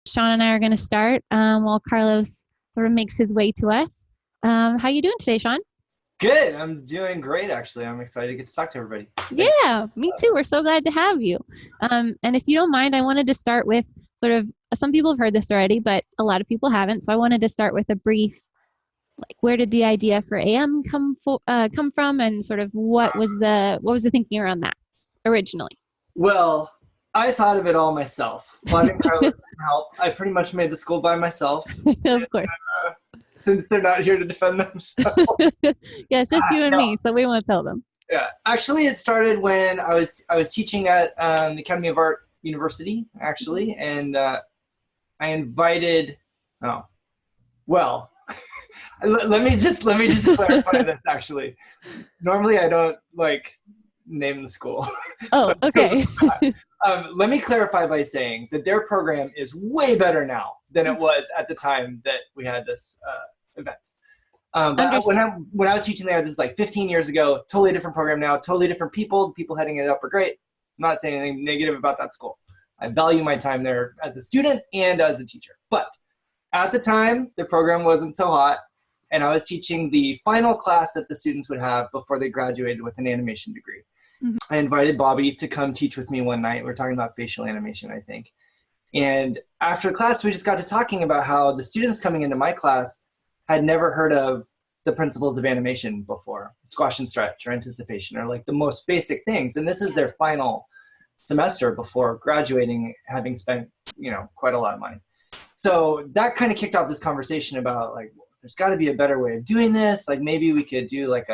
Shawn and I are going to start while Carlos sort of makes his way to us. How you doing today, Shawn? Good. I'm doing great, actually. I'm excited to get to talk to everybody. Thanks. Yeah, me too. We're so glad to have you. And if you don't mind, I wanted to start with sort of some people have heard this already, but a lot of people haven't. So I wanted to start with a brief, like, where did the idea for AM come from, and sort of what was the thinking around that originally? Well, I thought of it all myself. Bud and Carlos didn't help. I pretty much made the school by myself, Of course. since they're not here to defend themselves. Yeah, it's just you and No, me, so we won't tell them. yeah. Actually, it started when I was teaching at the Academy of Art University, actually, and I invited. Oh, well. Let me just clarify this. Actually, normally I don't name the school. So Oh, okay. let me clarify by saying that their program is way better now than it was at the time that we had this event. But when Understood. I was teaching there, this is like 15 years ago. Totally different program now. Totally different people. The people heading it up are great. I'm not saying anything negative about that school. I value my time there as a student and as a teacher. But at the time, the program wasn't so hot, and I was teaching the final class that the students would have before they graduated with an animation degree. Mhm. I invited Bobby to come teach with me one night. We were talking about facial animation, I think. And after the class, we just got to talking about how the students coming into my class had never heard of the principles of animation before, squash and stretch or anticipation, or like the most basic things. And this is their final semester before graduating, having spent, quite a lot of money. So that kind of kicked off this conversation about like, there's got to be a better way of doing this. Like maybe we could do like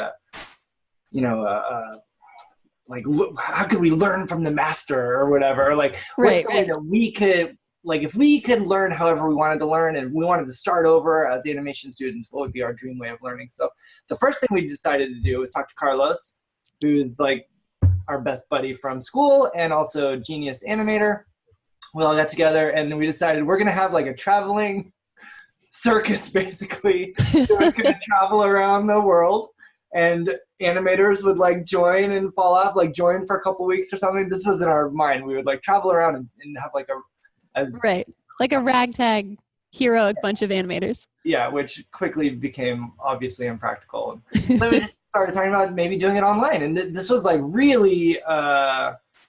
how could we learn from the master or whatever? Like, what's Right, the way right. that we could, like, if we could learn however we wanted to learn and we wanted to start over as animation students, what would be our dream way of learning? So the first thing we decided to do was talk to Carlos, who's like our best buddy from school and also genius animator. We all got together and we decided we're going to have like a traveling circus, basically. It was going to travel around the world, and animators would like join and fall off, like join for a couple weeks or something. This was in our mind. We would like travel around and have like a Right. Like a ragtag heroic bunch of animators. yeah, which quickly became obviously impractical. And then we just started talking about maybe doing it online, and this was like really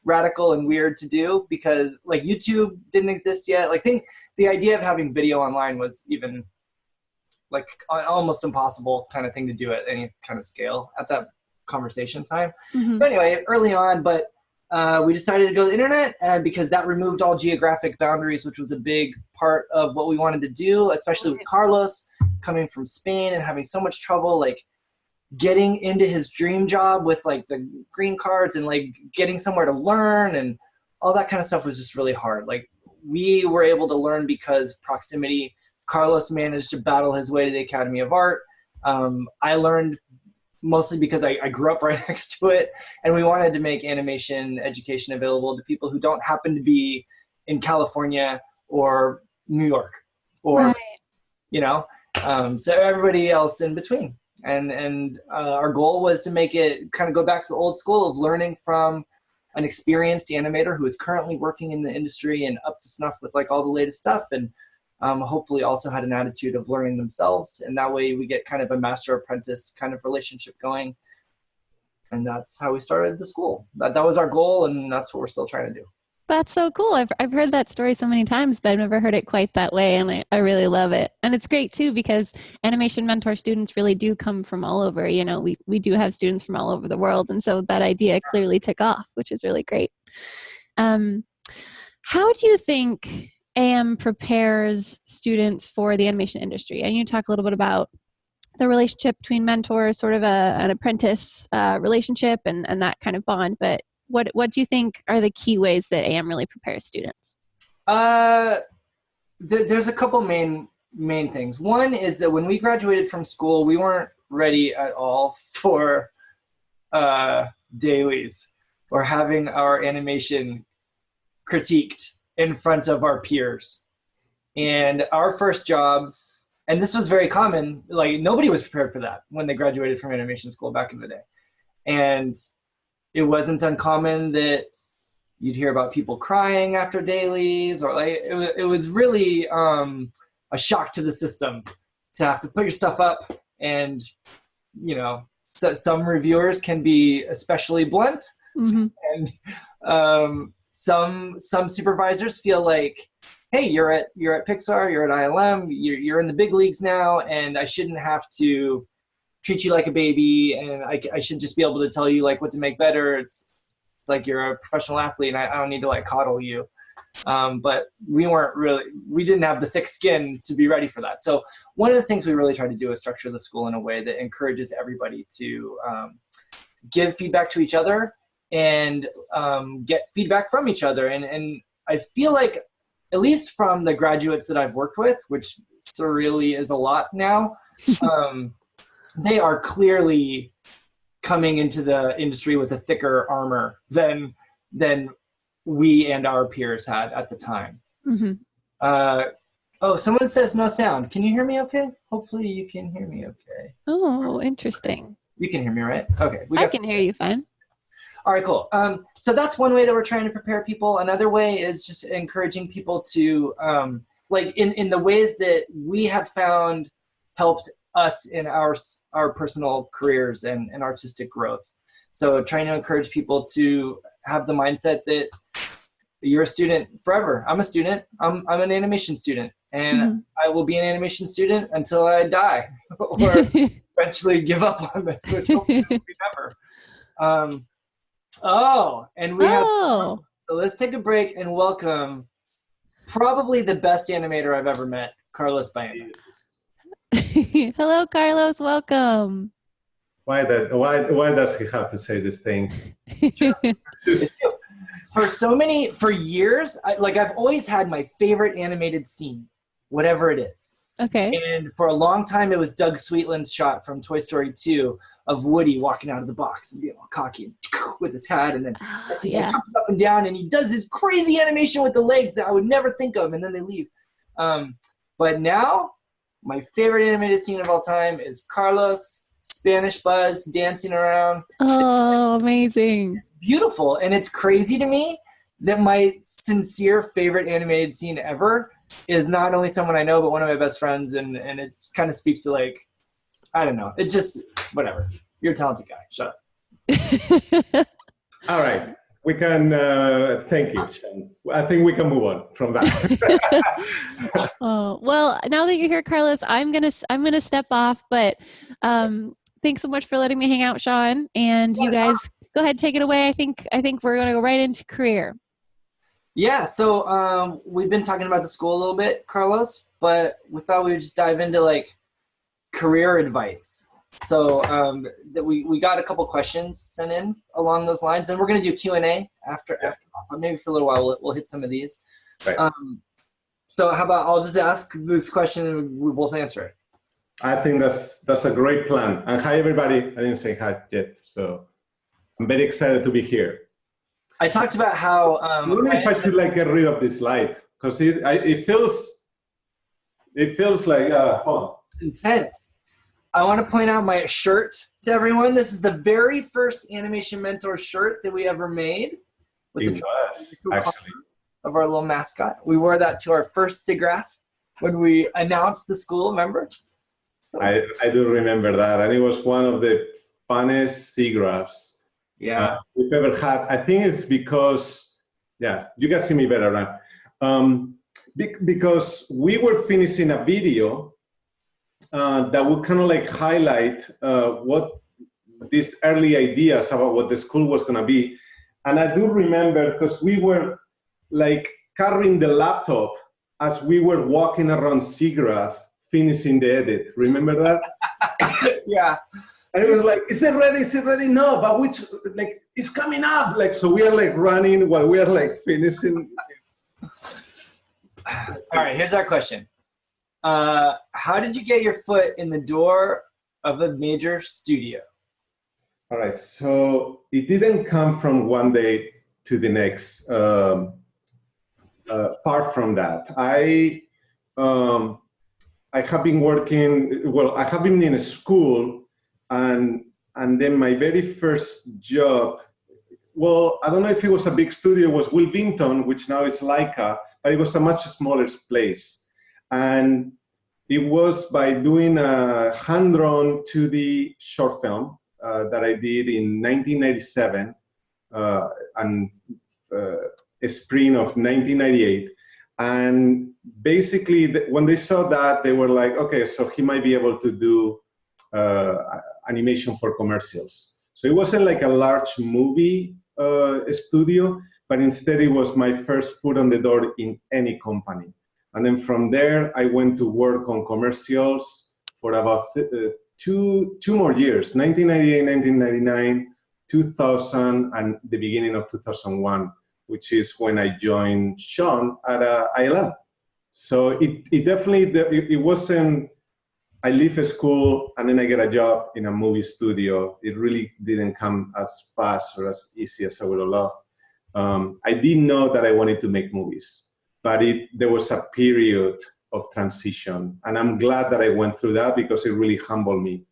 radical and weird to do because like YouTube didn't exist yet. Like, the idea of having video online was even like almost impossible kind of thing to do at any kind of scale at that conversation time. Hmm. So anyway, early on, but we decided to go to the internet because that removed all geographic boundaries, which was a big part of what we wanted to do, especially with Carlos coming from Spain and having so much trouble like getting into his dream job with like the green cards and like getting somewhere to learn, and all that kind of stuff was just really hard. Like, we were able to learn because proximity. Carlos managed to battle his way to the Academy of Art. I learned mostly because I grew up right next to it, and we wanted to make animation education available to people who don't happen to be in California or New York or, Right. you know, so everybody else in between. And our goal was to make it kind of go back to the old school of learning from an experienced animator who is currently working in the industry and up to snuff with like all the latest stuff, and hopefully also had an attitude of learning themselves. And that way we get kind of a master apprentice kind of relationship going. And that's how we started the school. That was our goal, and that's what we're still trying to do. That's so cool. I've heard that story so many times, but I've never heard it quite that way. And I really love it. And it's great too, because animation mentor students really do come from all over. We do have students from all over the world. And so that idea clearly took off, which is really great. Um, how do you think AM prepares students for the animation industry? And you talk a little bit about the relationship between mentors, sort of an apprentice relationship and that kind of bond. But what do you think are the key ways that AM really prepares students? Uh, there's a couple main things. One is that when we graduated from school, we weren't ready at all for dailies or having our animation critiqued in front of our peers. And our first jobs, and this was very common, like nobody was prepared for that when they graduated from animation school back in the day. And it wasn't uncommon that you'd hear about people crying after dailies, or like it was really a shock to the system to have to put your stuff up. And so some reviewers can be especially blunt, and some supervisors feel like, hey, you're at Pixar, you're at ILM, you're in the big leagues now, and I shouldn't have to treat you like a baby, and I should just be able to tell you like what to make better. It's like you're a professional athlete, and I don't need to like coddle you. But we didn't have the thick skin to be ready for that. So one of the things we really tried to do is structure the school in a way that encourages everybody to give feedback to each other and get feedback from each other. And I feel like, at least from the graduates that I've worked with, which surreally is a lot now, they are clearly coming into the industry with a thicker armor than we and our peers had at the time. Oh, someone says no sound. Can you hear me okay? Hopefully you can hear me okay. Oh, interesting. You can hear me, right? Okay. I can hear you fine. All right, cool. So that's one way that we're trying to prepare people. Another way is just encouraging people to, like in the ways that we have found helped us in our personal careers and artistic growth. So trying to encourage people to have the mindset that you're a student forever. I'm a student. I'm an animation student, and I will be an animation student until I die or eventually give up on this, which hopefully will be never. And we have, so let's take a break and welcome probably the best animator I've ever met, Carlos Baena. Hello, Carlos. Welcome. Why does he have to say these things? It's true. For years, I've always had my favorite animated scene, whatever it is. Okay. And for a long time, it was Doug Sweetland's shot from Toy Story 2 of Woody walking out of the box and being all cocky and with his hat, and then he's like jumping up and down, and he does this crazy animation with the legs that I would never think of, and then they leave. But now, my favorite animated scene of all time is Carlos, Spanish Buzz, dancing around. Oh, amazing. It's beautiful, and it's crazy to me that my sincere favorite animated scene ever is not only someone I know, but one of my best friends, and it kind of speaks to, like, I don't know. It's just, whatever. You're a talented guy. Shut up. All right. We can thank you, Shawn. I think we can move on from that. Oh, well, now that you're here, Carlos, I'm gonna step off, but thanks so much for letting me hang out, Shawn. And you guys go ahead, take it away. I think we're gonna go right into career. Yeah, so we've been talking about the school a little bit, Carlos, but we thought we would just dive into like career advice. So that we got a couple questions sent in along those lines, and we're going to do Q&A after maybe for a little while we'll hit some of these. Right. So how about I'll just ask this question and we both answer it. I think that's a great plan. And hi, everybody. I didn't say hi yet, so I'm very excited to be here. I talked about how... I wonder if I should like get rid of this light, because it feels like intense. I want to point out my shirt to everyone. This is the very first Animation Mentor shirt that we ever made. With actually. Of our little mascot. We wore that to our first SIGGRAPH when we announced the school, remember? So I do remember that. And it was one of the funnest SIGGRAPHs we've ever had. I think it's because, you can see me better now. Because we were finishing a video that would kind of like highlight what these early ideas about what the school was going to be. And I do remember because we were like carrying the laptop as we were walking around SIGGRAPH finishing the edit. Remember that? Yeah. And it was like, is it ready? Is it ready? No, but which, like, it's coming up. Like, so we are like running while we are like finishing. All right, here's our question. How did you get your foot in the door of a major studio? All right, so it didn't come from one day to the next. Apart from that, I have been working. Well, I have been in a school, and then my very first job well, I don't know if it was a big studio. It was Will Vinton, which now is Leica, but it was a much smaller place. And it was by doing a hand-drawn 2D short film that I did in 1997 and spring of 1998. And basically, when they saw that, they were like, okay, so he might be able to do animation for commercials. So it wasn't like a large movie studio, but instead it was my first foot on the door in any company. And then from there, I went to work on commercials for about two more years, 1998, 1999, 2000, and the beginning of 2001, which is when I joined Shawn at ILM. So it definitely, it wasn't, I leave school and then I get a job in a movie studio. It really didn't come as fast or as easy as I would have loved. I didn't know that I wanted to make movies, but there was a period of transition. And I'm glad that I went through that because it really humbled me.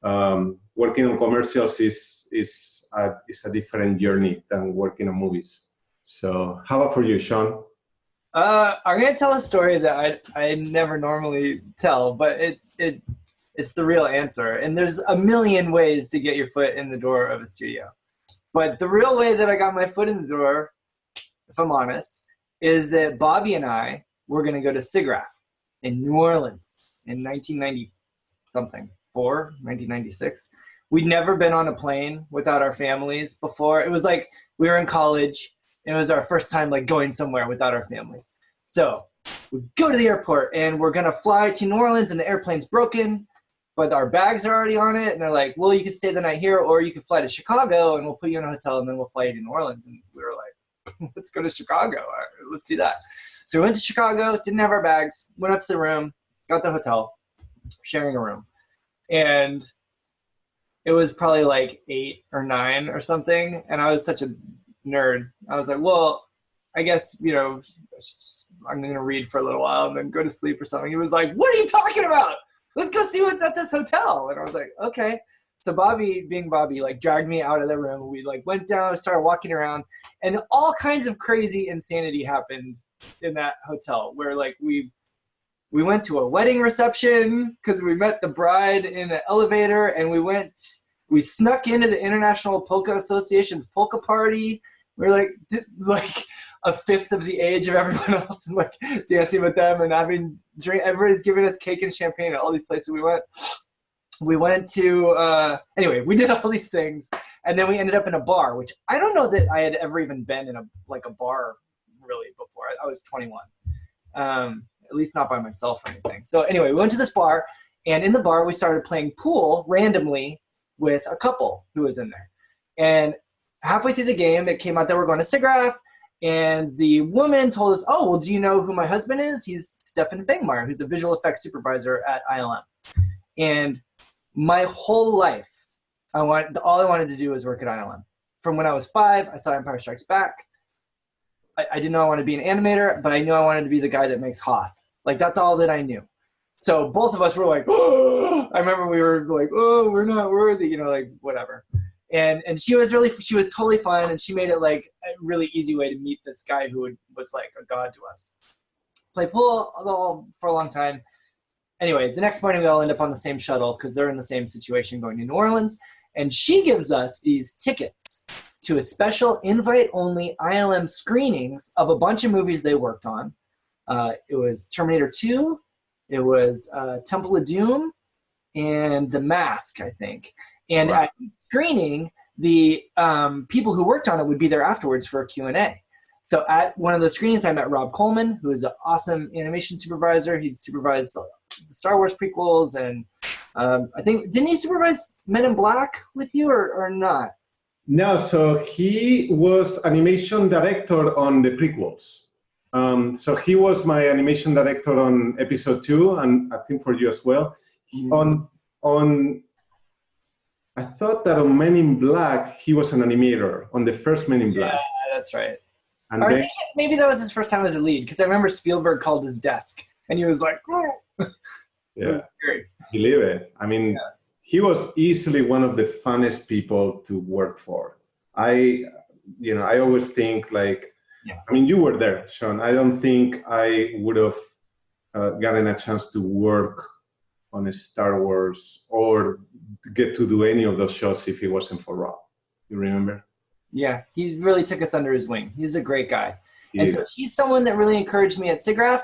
Working on commercials is a different journey than working on movies. So how about for you, Shawn? I'm gonna tell a story that I never normally tell, but it's the real answer. And there's a million ways to get your foot in the door of a studio. But the real way that I got my foot in the door, if I'm honest, is that Bobby and I were gonna go to SIGGRAPH in New Orleans in 1996. We'd never been on a plane without our families before. It was like we were in college. It was our first time like going somewhere without our families. So we go to the airport and we're gonna fly to New Orleans and the airplane's broken, but our bags are already on it. And they're like, well, you can stay the night here or you can fly to Chicago and we'll put you in a hotel and then we'll fly you to New Orleans. And we were like, let's go to Chicago. All right, let's do that. So we went to Chicago, didn't have our bags, went up to the room, got the hotel, sharing a room. And it was probably like 8 or 9 or something. And I was such a nerd. I was like, well, I guess, you know, I'm going to read for a little while and then go to sleep or something. He was like, what are you talking about? Let's go see what's at this hotel. And I was like, okay. So Bobby, being Bobby, like dragged me out of the room. We like went down, started walking around, and all kinds of crazy insanity happened in that hotel where like we went to a wedding reception because we met the bride in an elevator, and we snuck into the International Polka Association's polka party. We were like a fifth of the age of everyone else, and like dancing with them and having drink. Everybody's giving us cake and champagne at all these places we went. We went to anyway. We did all these things, and then we ended up in a bar, which I don't know that I had ever even been in a bar really before. I was 21, at least not by myself or anything. So anyway, we went to this bar, and in the bar we started playing pool randomly with a couple who was in there. And halfway through the game, it came out that we're going to SIGGRAPH, and the woman told us, oh, well, do you know who my husband is? He's Stefan Bengmeyer, who's a visual effects supervisor at ILM. And my whole life, all I wanted to do was work at ILM. From when I was 5, I saw Empire Strikes Back. I didn't know I wanted to be an animator, but I knew I wanted to be the guy that makes Hoth. Like, that's all that I knew. So both of us were like, oh, I remember we were like, oh, we're not worthy, you know, like whatever. And she was totally fun, and she made it like a really easy way to meet this guy who was like a god to us. Play pool for a long time. Anyway, the next morning we all end up on the same shuttle because they're in the same situation going to New Orleans. And she gives us these tickets to a special invite-only ILM screenings of a bunch of movies they worked on. It was Terminator 2, it was Temple of Doom, and The Mask, I think. And Wow. At screening, the people who worked on it would be there afterwards for a Q&A. So at one of the screenings, I met Rob Coleman, who is an awesome animation supervisor. He supervised the Star Wars prequels, and I think, didn't he supervise Men in Black with you or not? No, so he was animation director on the prequels. So he was my animation director on episode 2, and I think for you as well. On I thought that on Men in Black, he was an animator on the first Men in Black. Yeah, that's right. And Or I then, think maybe that was his first time as a lead, because I remember Spielberg called his desk, and he was like, oh. It yeah, was scary. believe it. I mean, he was easily one of the funnest people to work for. I always think like, I mean, you were there, Shawn. I don't think I would have gotten a chance to work on a Star Wars or get to do any of those shows if it wasn't for Rob. You remember? Yeah, he really took us under his wing. He's a great guy. He So he's someone that really encouraged me at SIGGRAPH.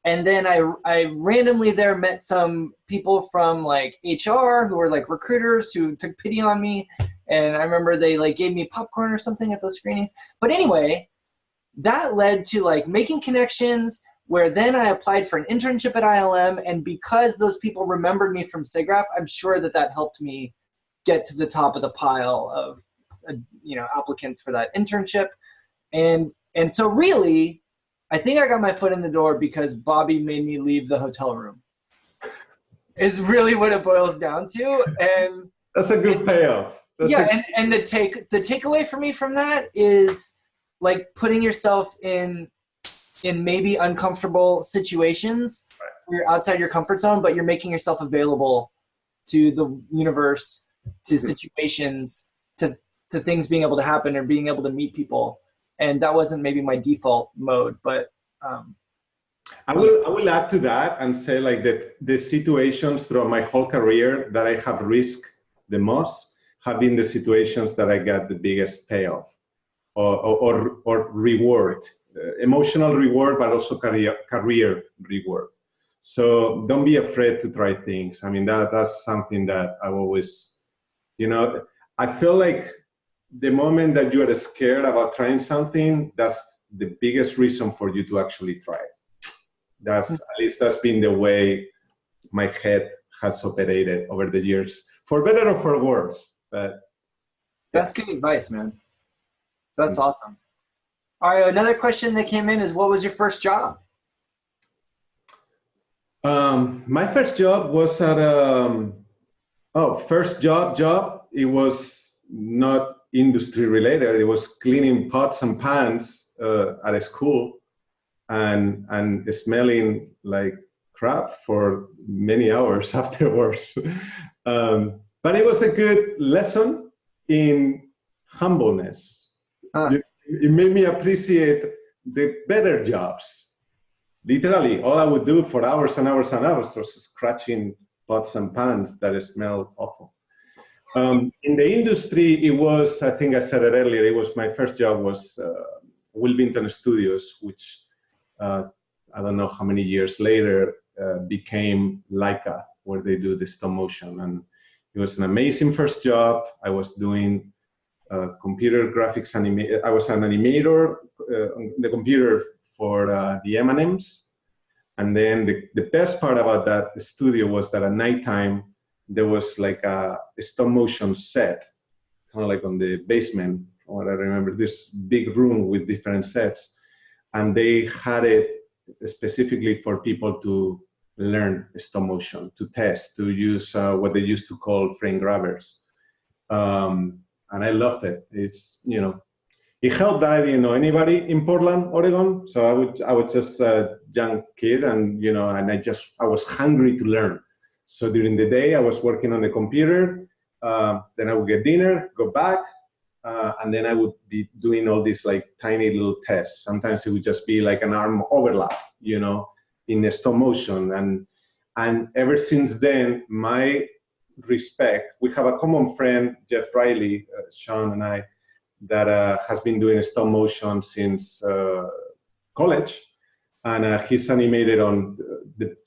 And then I randomly there met some people from like HR who were like recruiters who took pity on me. And I remember they like gave me popcorn or something at those screenings. But anyway, that led to like making connections where then I applied for an internship at ILM. And because those people remembered me from SIGGRAPH, I'm sure that helped me get to the top of the pile of, applicants for that internship. And so really, I think I got my foot in the door because Bobby made me leave the hotel room. Is really what it boils down to. And that's a good payoff. And the takeaway for me from that is like putting yourself in maybe uncomfortable situations where you're outside your comfort zone, but you're making yourself available to the universe, to situations, to things being able to happen or being able to meet people. And that wasn't maybe my default mode, but I will add to that and say like that the situations throughout my whole career that I have risked the most have been the situations that I got the biggest payoff or reward, emotional reward, but also career reward. So don't be afraid to try things. I mean, that's something that I always, I feel like the moment that you are scared about trying something, that's the biggest reason for you to actually try it. At least that's been the way my head has operated over the years, for better or for worse. But that's good advice, man. That's awesome. All right, another question that came in is, what was your first job? My first job was at first job. It was not industry related. It was cleaning pots and pans at a school and smelling like crap for many hours afterwards. But it was a good lesson in humbleness. It made me appreciate the better jobs. Literally, all I would do for hours and hours and hours was scratching pots and pans that smelled awful. In the industry, it was, I think I said it earlier, my first job was Wilmington Studios, which I don't know how many years later became Leica, where they do the stop motion. And it was an amazing first job. I was doing computer graphics I was an animator on the computer for the M&Ms. And then the best part about that studio was that at nighttime, there was like a stop motion set, kind of like on the basement, from what I remember, this big room with different sets. And they had it specifically for people to learn stop motion, to test, to use what they used to call frame grabbers. And I loved it. It's, it helped that I didn't know anybody in Portland, Oregon. So I was just a young kid and, and I was hungry to learn. So during the day, I was working on the computer. Then I would get dinner, go back, and then I would be doing all these like tiny little tests. Sometimes it would just be like an arm overlap, in the stop motion. And ever since then, my respect, we have a common friend, Jeff Riley, Shawn and I, that has been doing stop motion since college. And he's animated on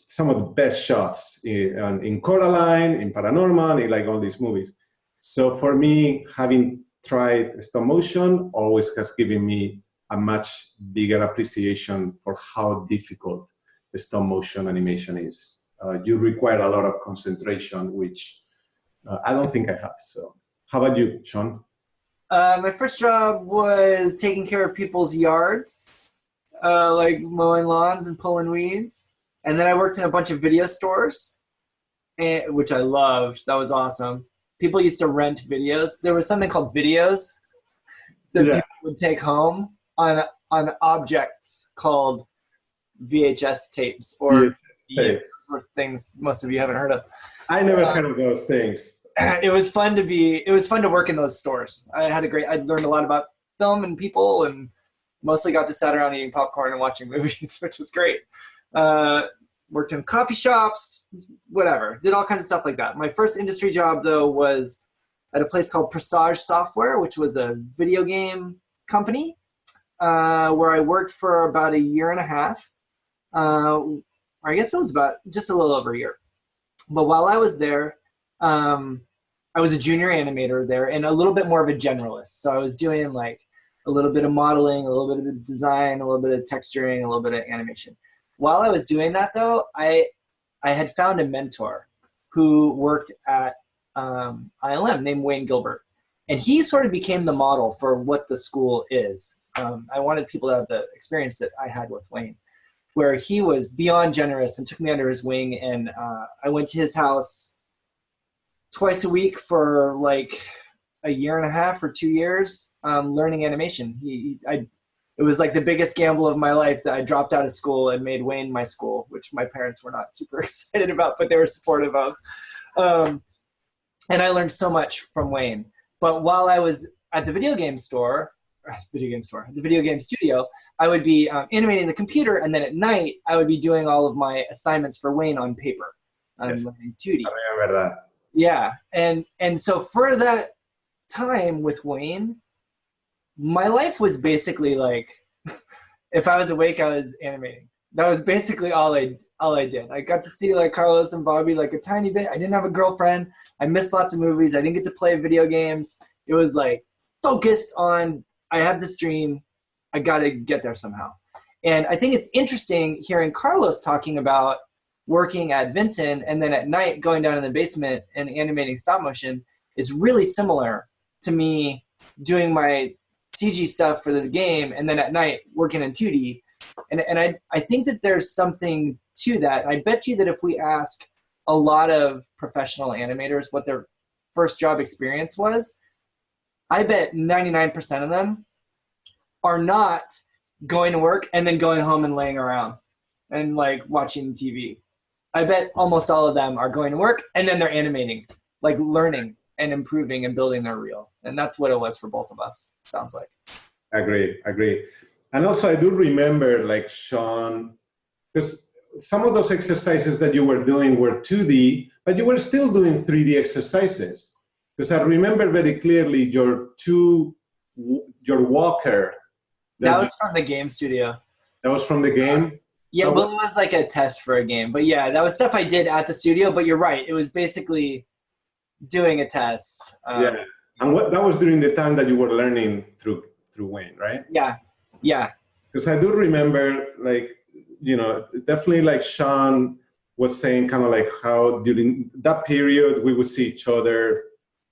some of the best shots in Coraline, in Paranormal, in like all these movies. So for me, having tried stop motion always has given me a much bigger appreciation for how difficult the stop motion animation is. You require a lot of concentration, which I don't think I have. So how about you, Shawn? My first job was taking care of people's yards, like mowing lawns and pulling weeds. And then I worked in a bunch of video stores, which I loved. That was awesome. People used to rent videos. There was something called videos that people would take home on objects called VHS tapes or things most of you haven't heard of. I never heard of those things. It was fun to work in those stores. I learned a lot about film and people, and mostly got to sit around eating popcorn and watching movies, which was great. Worked in coffee shops, whatever. Did all kinds of stuff like that. My first industry job, though, was at a place called Presage Software, which was a video game company, where I worked for about a year and a half. I guess it was about just a little over a year. But while I was there, I was a junior animator there and a little bit more of a generalist. So I was doing like a little bit of modeling, a little bit of design, a little bit of texturing, a little bit of animation. While I was doing that, though, I had found a mentor who worked at ILM named Wayne Gilbert. And he sort of became the model for what the school is. I wanted people to have the experience that I had with Wayne, where he was beyond generous and took me under his wing. And I went to his house twice a week for like a year and a half or 2 years, learning animation. It was like the biggest gamble of my life that I dropped out of school and made Wayne my school, which my parents were not super excited about, but they were supportive of. And I learned so much from Wayne. But while I was at the video game studio, I would be animating the computer, and then at night I would be doing all of my assignments for Wayne on paper, Yes. in 2D. I remember that. Yeah, and so for that time with Wayne, my life was basically like, if I was awake, I was animating. That was basically all I did. I got to see like Carlos and Bobby like a tiny bit. I didn't have a girlfriend. I missed lots of movies. I didn't get to play video games. It was like focused on, I have this dream. I got to get there somehow. And I think it's interesting hearing Carlos talking about working at Vinton and then at night going down in the basement and animating stop motion is really similar to me doing my CG stuff for the game and then at night working in 2D. And I think that there's something to that. I bet you that if we ask a lot of professional animators what their first job experience was, I bet 99% of them are not going to work and then going home and laying around and like watching TV. I bet almost all of them are going to work and then they're animating, like learning and improving and building their reel. And that's what it was for both of us, sounds like. Agree. And also I do remember like Shawn, because some of those exercises that you were doing were 2D, but you were still doing 3D exercises. Because I remember very clearly your walker. That was from the game studio. That was from the game? Yeah, well, it was like a test for a game. But yeah, that was stuff I did at the studio, but you're right. It was basically doing a test. Yeah, and that was during the time that you were learning through Wayne, right? Yeah. Because I do remember, like, you know, definitely like Shawn was saying kind of like how during that period we would see each other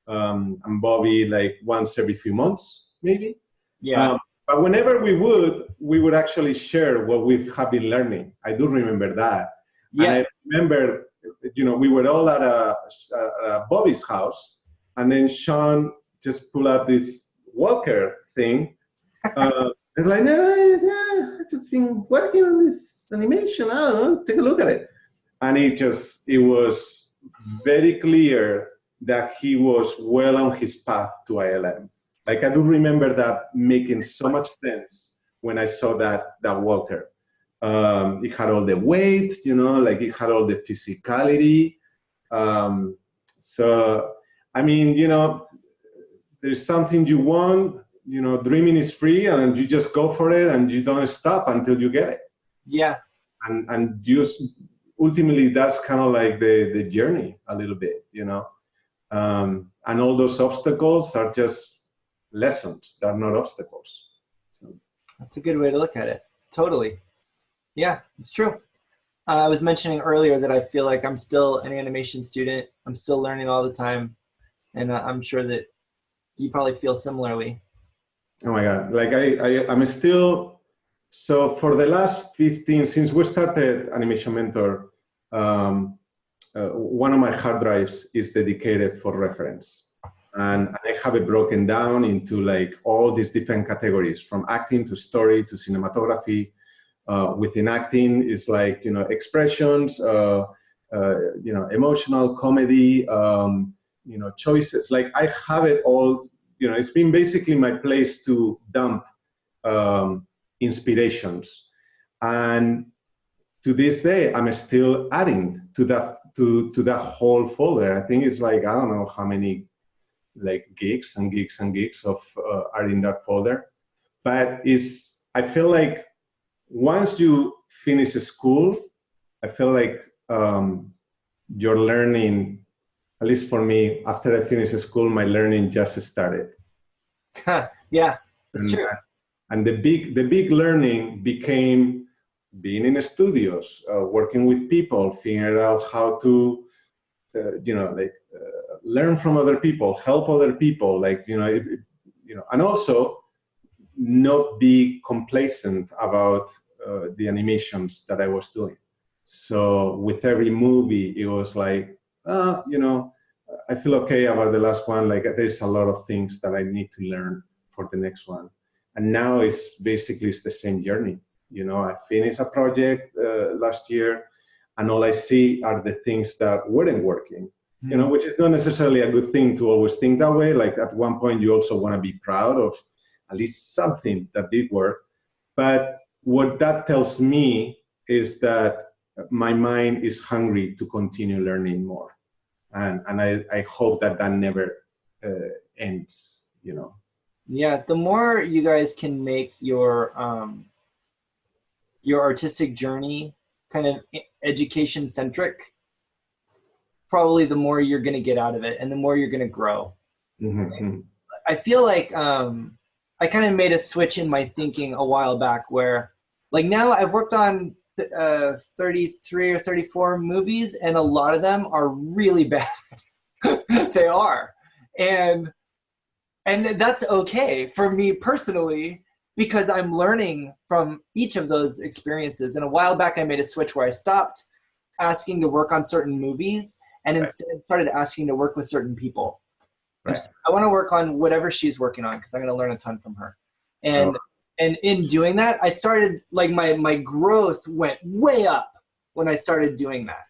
and Bobby like once every few months, maybe. Yeah. But whenever we would actually share what we have been learning. I do remember that. Yes. And I remember, you know, we were all at Bobby's house, and then Shawn just pulled out this walker thing. And like, I just been working on this animation. I don't know, take a look at it. And it was very clear that he was well on his path to ILM. Like I do remember that making so much sense when I saw that walker. It had all the weight, you know, like it had all the physicality. So, I mean, you know, there's something you want, you know, dreaming is free and you just go for it and you don't stop until you get it. Yeah. And just ultimately that's kind of like the journey a little bit, you know. And all those obstacles are just lessons. They're not obstacles. So. That's a good way to look at it. Totally. Yeah, it's true. I was mentioning earlier that I feel like I'm still an animation student. I'm still learning all the time. And I'm sure that you probably feel similarly. Oh my God. Like I'm still, so for the last 15, since we started Animation Mentor, one of my hard drives is dedicated for reference. And I have it broken down into like all these different categories, from acting to story to cinematography. Within acting is like, you know, expressions, you know, emotional comedy, you know, choices. Like I have it all it's been basically my place to dump inspirations. And to this day, I'm still adding to that whole folder. I think it's like, I don't know how many like gigs and gigs and gigs of are in that folder. But I feel like once you finish school, I feel like your learning, at least for me, after I finished school, my learning just started. Yeah, that's true. And the big learning became being in studios, working with people, figuring out how to, learn from other people, help other people, and also not be complacent about the animations that I was doing. So with every movie, it was like, I feel okay about the last one. Like there's a lot of things that I need to learn for the next one. And now it's the same journey. I finished a project last year, and all I see are the things that weren't working, which is not necessarily a good thing to always think that way. Like at one point, you also want to be proud of at least something that did work. But what that tells me is that my mind is hungry to continue learning more. And I hope that never ends, Yeah, the more you guys can make your artistic journey kind of education centric, probably the more you're going to get out of it and the more you're going to grow. Mm-hmm. I feel like I kind of made a switch in my thinking a while back where like now I've worked on 33 or 34 movies and a lot of them are really bad. They are. And that's okay for me personally, because I'm learning from each of those experiences. And a while back, I made a switch where I stopped asking to work on certain movies and instead started asking to work with certain people. Right. I want to work on whatever she's working on because I'm going to learn a ton from her. And in doing that, I started, like my growth went way up when I started doing that.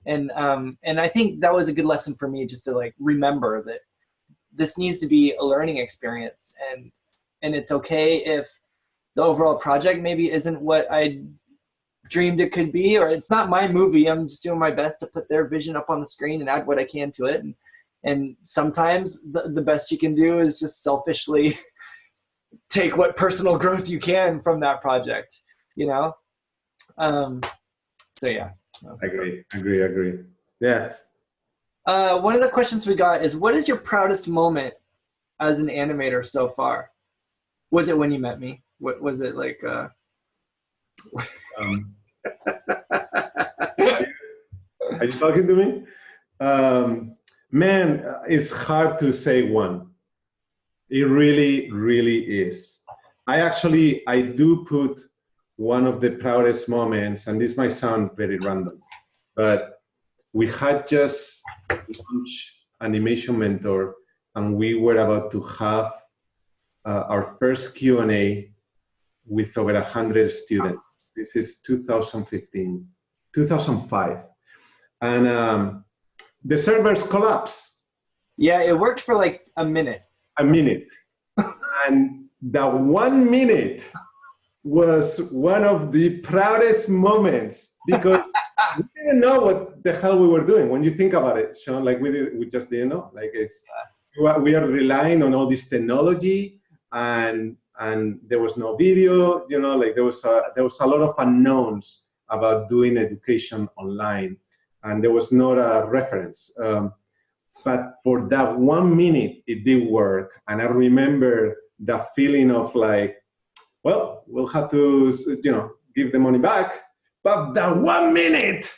And I think that was a good lesson for me, just to like remember that this needs to be a learning experience, and it's okay if the overall project maybe isn't what I dreamed it could be, or it's not my movie. I'm just doing my best to put their vision up on the screen and add what I can to it. And sometimes the best you can do is just selfishly take what personal growth you can from that project, So yeah. Agree. Yeah. One of the questions we got is, what is your proudest moment as an animator so far? Was it when you met me? What was it like? Are you talking to me? Man, it's hard to say one. It really, really is. I do put one of the proudest moments, and this might sound very random, but we had just launched Animation Mentor, and we were about to have our first Q&A with over 100 students. This is 2005. And the servers collapsed. Yeah, it worked for like a minute. And that 1 minute was one of the proudest moments, because we didn't know what the hell we were doing. When you think about it, Shawn, like we just didn't know. Like we are relying on all this technology, and there was no video. Like there was a lot of unknowns about doing education online, and there was not a reference. But for that 1 minute, it did work, and I remember the feeling of like, well, we'll have to, give the money back. But that 1 minute,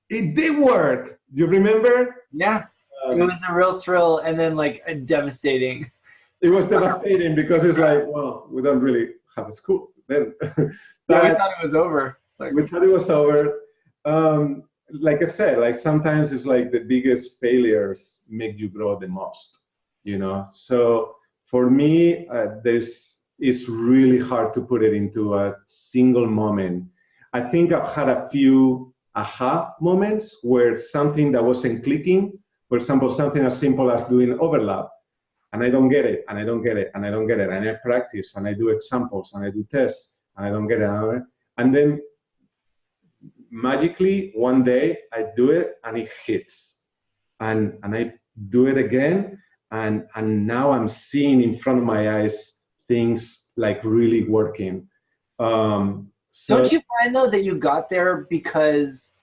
it did work. You remember? Yeah, it was a real thrill, and then like devastating. It was devastating because it's like, well, we don't really have a school then. Yeah, we thought it was over. We thought it was over. Like I said, like sometimes it's like the biggest failures make you grow the most, So for me, it's really hard to put it into a single moment. I think I've had a few aha moments where something that wasn't clicking, for example, something as simple as doing overlap, and I don't get it, and I don't get it, and I don't get it, and I practice, and I do examples, and I do tests, and I don't get it, and then magically one day I do it, and it hits, and I do it again, and now I'm seeing in front of my eyes things like really working. So don't you find though that you got there because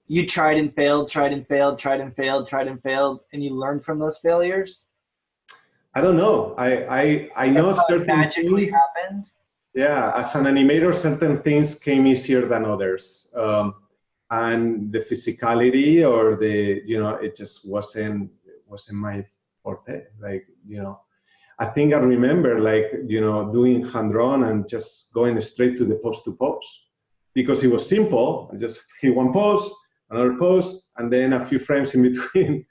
you tried and failed, tried and failed, tried and failed, tried and failed, and you learned from those failures? I don't know. I know That's how it certain magically things, happened. yeah, as an animator, certain things came easier than others. And the physicality or the, it just wasn't my forte. Like, I think I remember like, doing hand-drawn and just going straight to the pose-to-pose because it was simple. I just hit one pose, another pose, and then a few frames in between.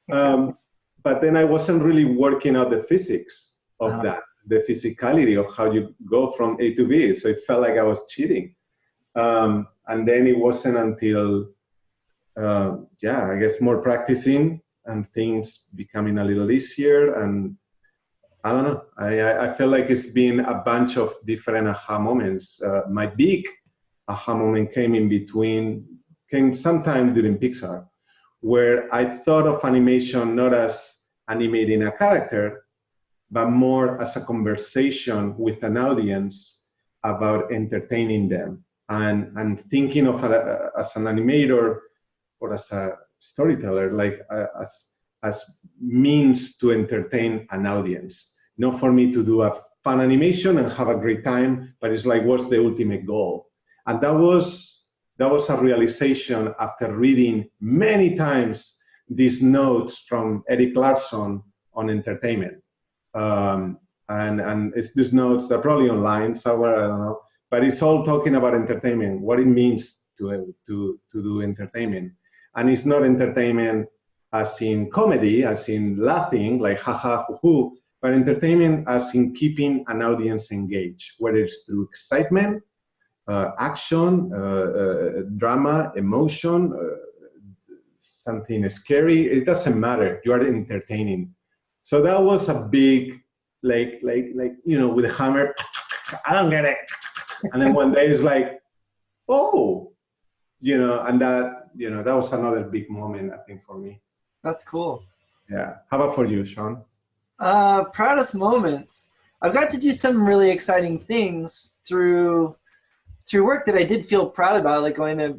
But then I wasn't really working out the physics of that, the physicality of how you go from A to B. So it felt like I was cheating. And then it wasn't until, I guess more practicing and things becoming a little easier. And I don't know, I feel like it's been a bunch of different aha moments. My big aha moment came sometime during Pixar, where I thought of animation not as animating a character, but more as a conversation with an audience about entertaining them and thinking of as an animator or as a storyteller, like as means to entertain an audience, not for me to do a fun animation and have a great time, but it's like, what's the ultimate goal? And that was a realization after reading many times these notes from Eric Larson on entertainment. And it's these notes that are probably online somewhere, I don't know, but it's all talking about entertainment, what it means to do entertainment. And it's not entertainment as in comedy, as in laughing, like haha, hoo hoo, but entertainment as in keeping an audience engaged, whether it's through excitement, action, drama, emotion, something scary, it doesn't matter, you are entertaining. So that was a big, like with a hammer, I don't get it. And then one day it's like, oh, and that was another big moment, I think, for me. That's cool. Yeah. How about for you, Shawn? Proudest moments. I've got to do some really exciting things through work that I did feel proud about, like going to,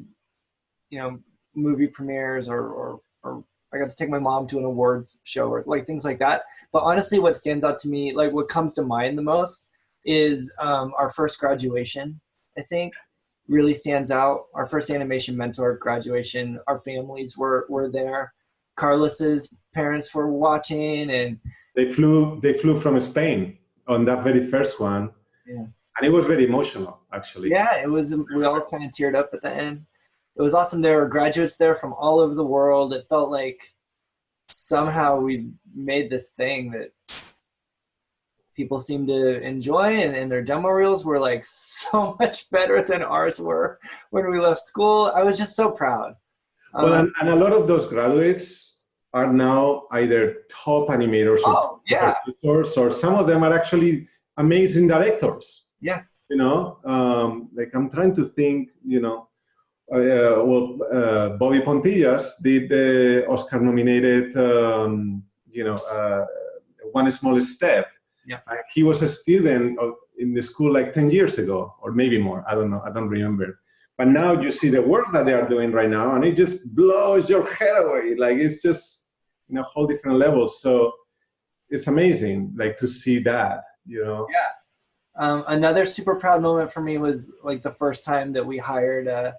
movie premieres or I got to take my mom to an awards show or like things like that. But honestly, what stands out to me, like what comes to mind the most is our first graduation, I think really stands out. Our first animation mentor graduation, our families were there. Carlos's parents were watching and they flew from Spain on that very first one. Yeah. And it was very emotional, actually. Yeah, it was. We all kind of teared up at the end. It was awesome. There were graduates there from all over the world. It felt like somehow we made this thing that people seemed to enjoy, and their demo reels were like so much better than ours were when we left school. I was just so proud. Well, and a lot of those graduates are now either top animators or or some of them are actually amazing directors. Yeah. Like I'm trying to think, Bobby Pontillas did the Oscar-nominated, One Small Step. Yeah. He was a student in the school like 10 years ago, or maybe more. I don't know. I don't remember. But now you see the work that they are doing right now, and it just blows your head away. Like it's just a whole different level. So it's amazing, like to see that. Yeah. Another super proud moment for me was like the first time that we hired a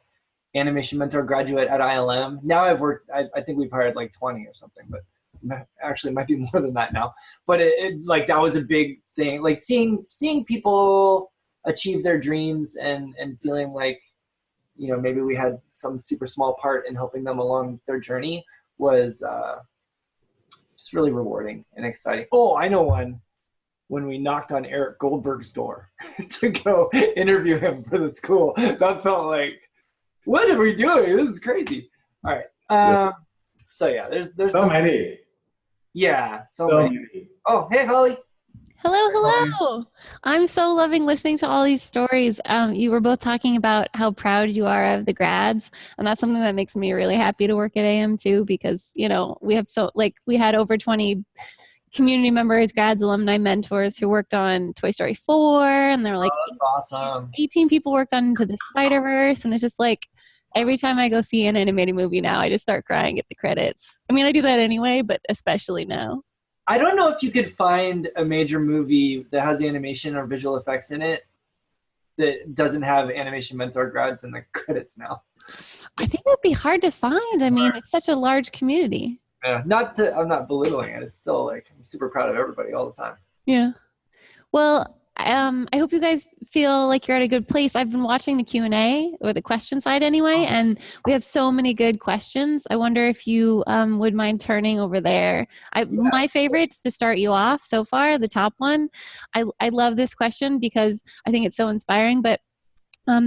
animation mentor graduate at ILM. Now I think we've hired like 20 or something, but actually it might be more than that now. But it like that was a big thing. Like seeing people achieve their dreams and feeling like, maybe we had some super small part in helping them along their journey was just really rewarding and exciting. Oh, I know one. When we knocked on Eric Goldberg's door to go interview him for the school. That felt like, what are we doing? This is crazy. All right. So yeah, there's so many. Yeah, so many. Oh, hey, Holly. Hello, Hi. hello. I'm so loving listening to all these stories. You were both talking about how proud you are of the grads, and that's something that makes me really happy to work at AM too, because we have we had over 20 community members, grads, alumni, mentors who worked on Toy Story 4, and there were like Oh, that's awesome. 18 people worked on Into the Spider-Verse, and it's just like every time I go see an animated movie now, I just start crying at the credits. I mean, I do that anyway, but especially now. I don't know if you could find a major movie that has animation or visual effects in it that doesn't have animation mentor grads in the credits now. I think it would be hard to find. I mean, it's such a large community. Yeah, I'm not belittling it. It's still like I'm super proud of everybody all the time. Yeah. Well, I hope you guys feel like you're at a good place. I've been watching the Q&A or the question side anyway, and we have so many good questions. I wonder if you would mind turning over there. My favorites to start you off so far, the top one. I love this question because I think it's so inspiring, but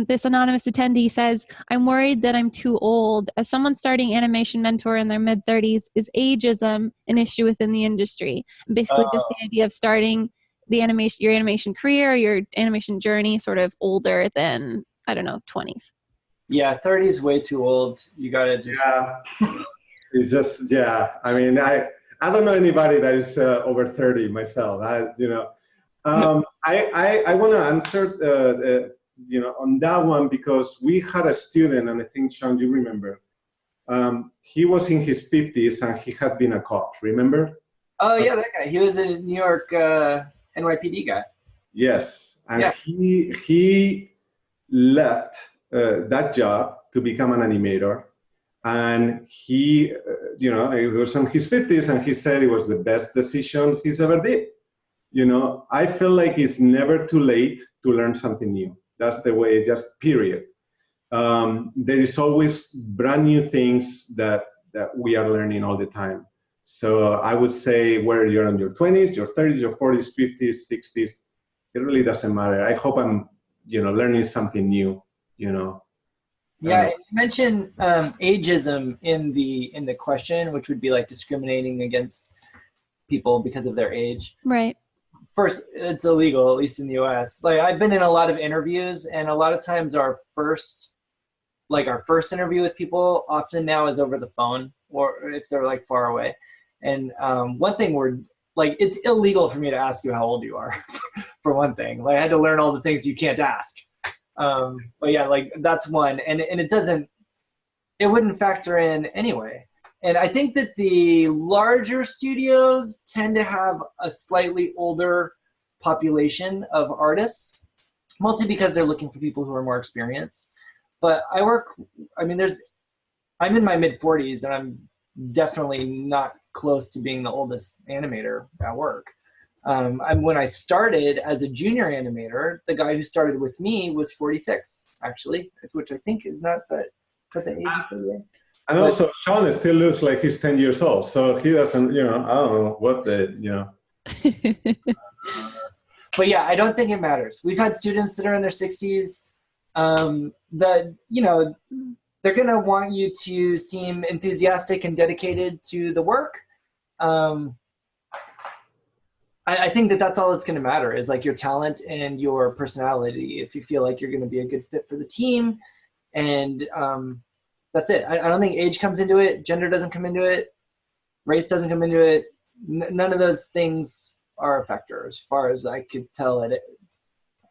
this anonymous attendee says, I'm worried that I'm too old. As someone starting Animation Mentor in their mid-30s, is ageism an issue within the industry? And basically just the idea of starting your animation career, your animation journey sort of older than, I don't know, 20s. Yeah, 30 is way too old. You gotta just... Yeah, it's just, yeah. I mean, I don't know anybody that is over 30 myself. I want to answer on that one because we had a student, and I think, Shawn, you remember, he was in his 50s and he had been a cop, remember? Oh, yeah, that guy. He was a New York NYPD guy. Yes, and yeah. he left that job to become an animator, and he was in his 50s, and he said it was the best decision he's ever did. I feel like it's never too late to learn something new. That's the way, just period. There is always brand new things that we are learning all the time. So I would say whether you're in your 20s, your 30s, your 40s, 50s, 60s, it really doesn't matter. I hope I'm, learning something new, Yeah, you mentioned ageism in the question, which would be like discriminating against people because of their age. Right. First, it's illegal, at least in the US. Like I've been in a lot of interviews, and a lot of times our first interview with people often now is over the phone, or if they're like far away. And one thing it's illegal for me to ask you how old you are, for one thing. Like I had to learn all the things you can't ask. But yeah, like that's one, and it wouldn't factor in anyway. And I think that the larger studios tend to have a slightly older population of artists, mostly because they're looking for people who are more experienced. But I'm in my mid-40s, and I'm definitely not close to being the oldest animator at work. When I started as a junior animator, the guy who started with me was 46, actually, which I think is not the age you said, right? And also, Shawn still looks like he's 10 years old, so he doesn't, I don't know what But yeah, I don't think it matters. We've had students that are in their 60s that, they're going to want you to seem enthusiastic and dedicated to the work. I think that that's all that's going to matter is like your talent and your personality. If you feel like you're going to be a good fit for the team, and that's it. I don't think age comes into it. Gender doesn't come into it. Race doesn't come into it. None of those things are a factor as far as I could tell it.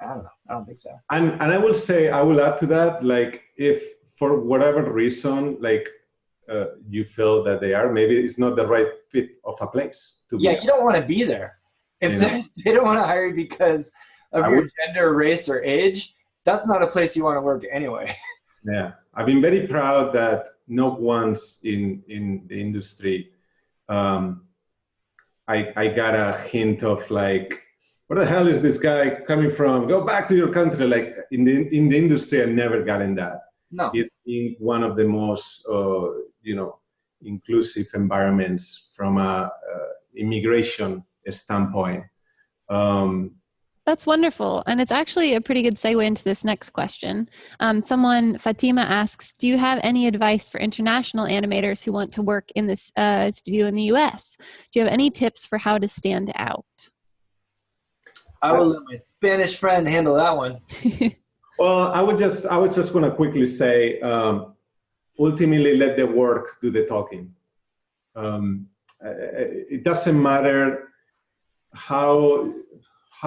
I don't know. I don't think so. And I will say, I will add to that, like if for whatever reason, like you feel that maybe it's not the right fit of a place to be. Yeah, you don't want to be there. If they don't want to hire you because of your gender, race, or age, that's not a place you want to work anyway. Yeah, I've been very proud that not once in the industry, I got a hint of like, where the hell is this guy coming from? Go back to your country. Like in the industry, I've never gotten that. No. It's been one of the most, inclusive environments from a immigration standpoint. That's wonderful. And it's actually a pretty good segue into this next question. Fatima asks, do you have any advice for international animators who want to work in this studio in the US? Do you have any tips for how to stand out? I will let my Spanish friend handle that one. Well, I was just going to quickly say, ultimately, let the work do the talking. It doesn't matter how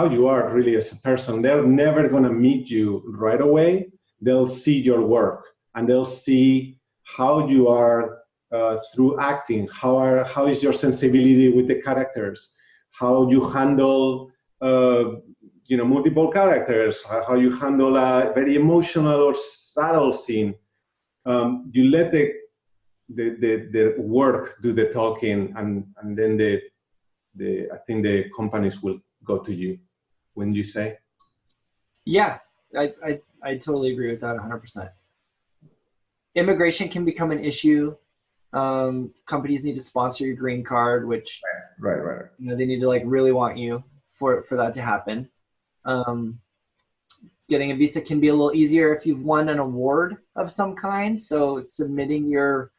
you are really as a person. They're never going to meet you right away. They'll see your work, and they'll see how you are through acting. How is your sensibility with the characters? How you handle multiple characters? How you handle a very emotional or subtle scene? You let the work do the talking, and then I think the companies will go to you. Wouldn't you say? Yeah, I totally agree with that 100%. Immigration can become an issue. Companies need to sponsor your green card, which right. They need to like really want you for that to happen. Getting a visa can be a little easier if you've won an award of some kind. So submitting your,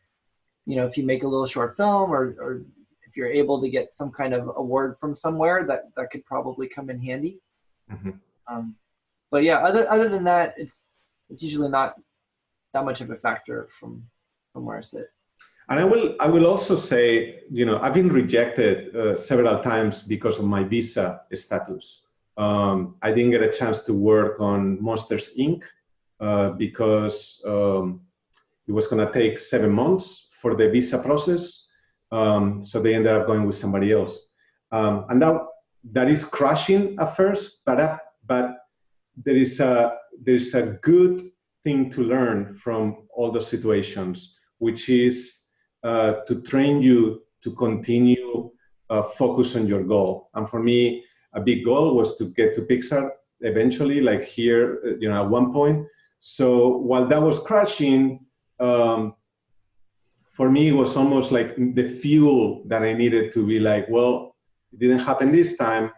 if you make a little short film or if you're able to get some kind of award from somewhere, that could probably come in handy. Mm-hmm. But yeah, other than that, it's usually not that much of a factor from where I sit. And I will also say, I've been rejected several times because of my visa status. I didn't get a chance to work on Monsters, Inc. Because it was going to take 7 months for the visa process. So they ended up going with somebody else. And that is crushing at first, but there is a good thing to learn from all those situations, which is to train you to continue focus on your goal. And for me, a big goal was to get to Pixar eventually, like here, at one point. So while that was crashing, for me, it was almost like the fuel that I needed to be like, well, it didn't happen this time,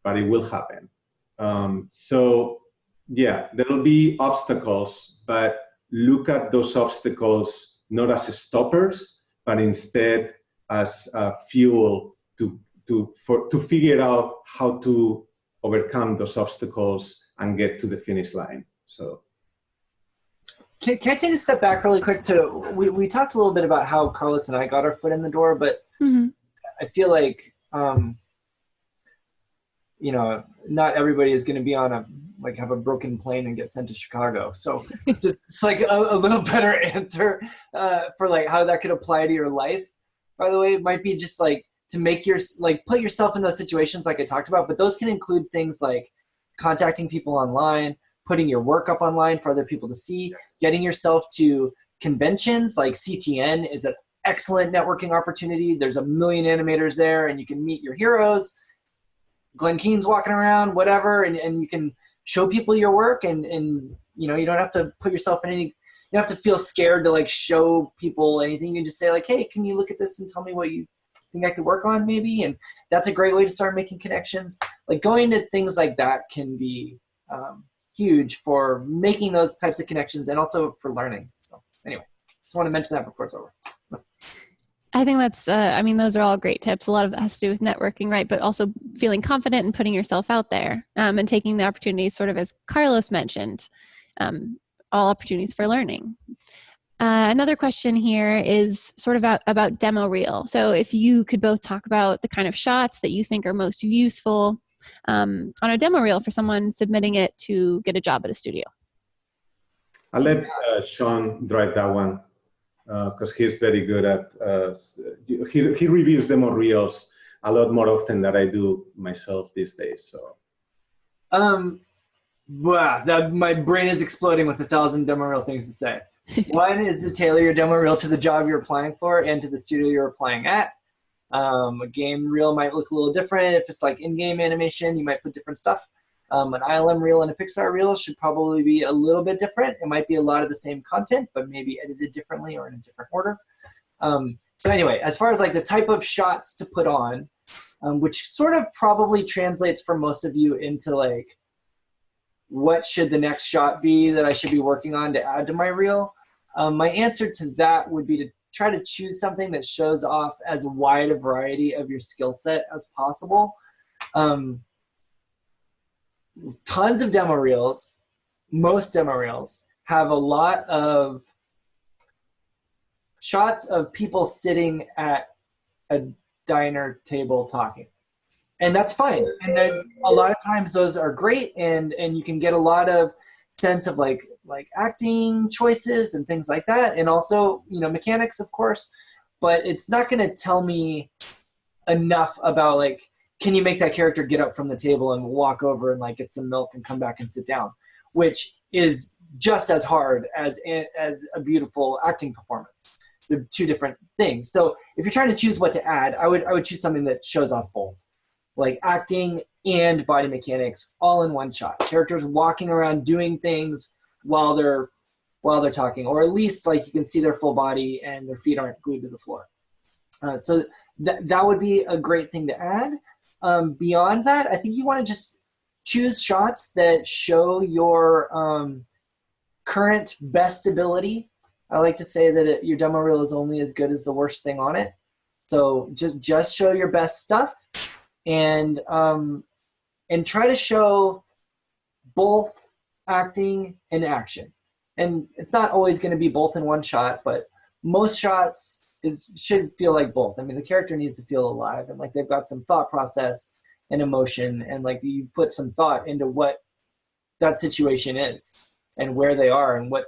but it will happen. So yeah, there will be obstacles, but look at those obstacles not as stoppers, but instead as fuel to figure out how to overcome those obstacles and get to the finish line. So. Can I take a step back really quick we talked a little bit about how Carlos and I got our foot in the door, but I feel like, not everybody is going to be on have a broken plane and get sent to Chicago. So just like a little better answer for like how that could apply to your life, by the way, it might be just like to make put yourself in those situations like I talked about, but those can include things like contacting people online, putting your work up online for other people to see, getting yourself to conventions like CTN is an excellent networking opportunity. There's 1 million animators there and you can meet your heroes. Glenn Keane's walking around, whatever, and you can show people your work and you don't have to put yourself in you don't have to feel scared to like show people anything. You can just say like, hey, can you look at this and tell me what you think I could work on maybe? And that's a great way to start making connections. Like going to things like that can be huge for making those types of connections and also for learning. So anyway, just want to mention that before it's over. I think that's, those are all great tips. A lot of that has to do with networking, right? But also feeling confident and putting yourself out there and taking the opportunities, sort of as Carlos mentioned, all opportunities for learning. Another question here is sort of about demo reel. So if you could both talk about the kind of shots that you think are most useful on a demo reel for someone submitting it to get a job at a studio. I'll let Shawn drive that one because he's very good at, he reviews demo reels a lot more often than I do myself these days. So. My brain is exploding with 1,000 demo reel things to say. One is to tailor your demo reel to the job you're applying for and to the studio you're applying at. A game reel might look a little different. If it's like in-game animation, you might put different stuff. An ILM reel and a Pixar reel should probably be a little bit different. It might be a lot of the same content, but maybe edited differently or in a different order. So anyway, as far as like the type of shots to put on, which sort of probably translates for most of you into like, what should the next shot be that I should be working on to add to my reel? My answer to that would be to try to choose something that shows off as wide a variety of your skill set as possible. Tons of demo reels, most demo reels have a lot of shots of people sitting at a diner table talking. And that's fine. And then a lot of times those are great, and you can get a lot of sense of like acting choices and things like that, and also, you know, mechanics, of course. But it's not going to tell me enough about like, can you make that character get up from the table and walk over and like get some milk and come back and sit down, which is just as hard as a beautiful acting performance. They're two different things. So if you're trying to choose what to add, I would choose something that shows off both, like acting and body mechanics all in one shot. Characters walking around doing things while they're talking, or at least like you can see their full body and their feet aren't glued to the floor. So that would be a great thing to add. Beyond that, I think you want to just choose shots that show your current best ability. I like to say that your demo reel is only as good as the worst thing on it. So just show your best stuff, and try to show both acting and action. And it's not always going to be both in one shot, but most shots should feel like both. I mean, the character needs to feel alive, and like they've got some thought process and emotion, and like you put some thought into what that situation is and where they are and what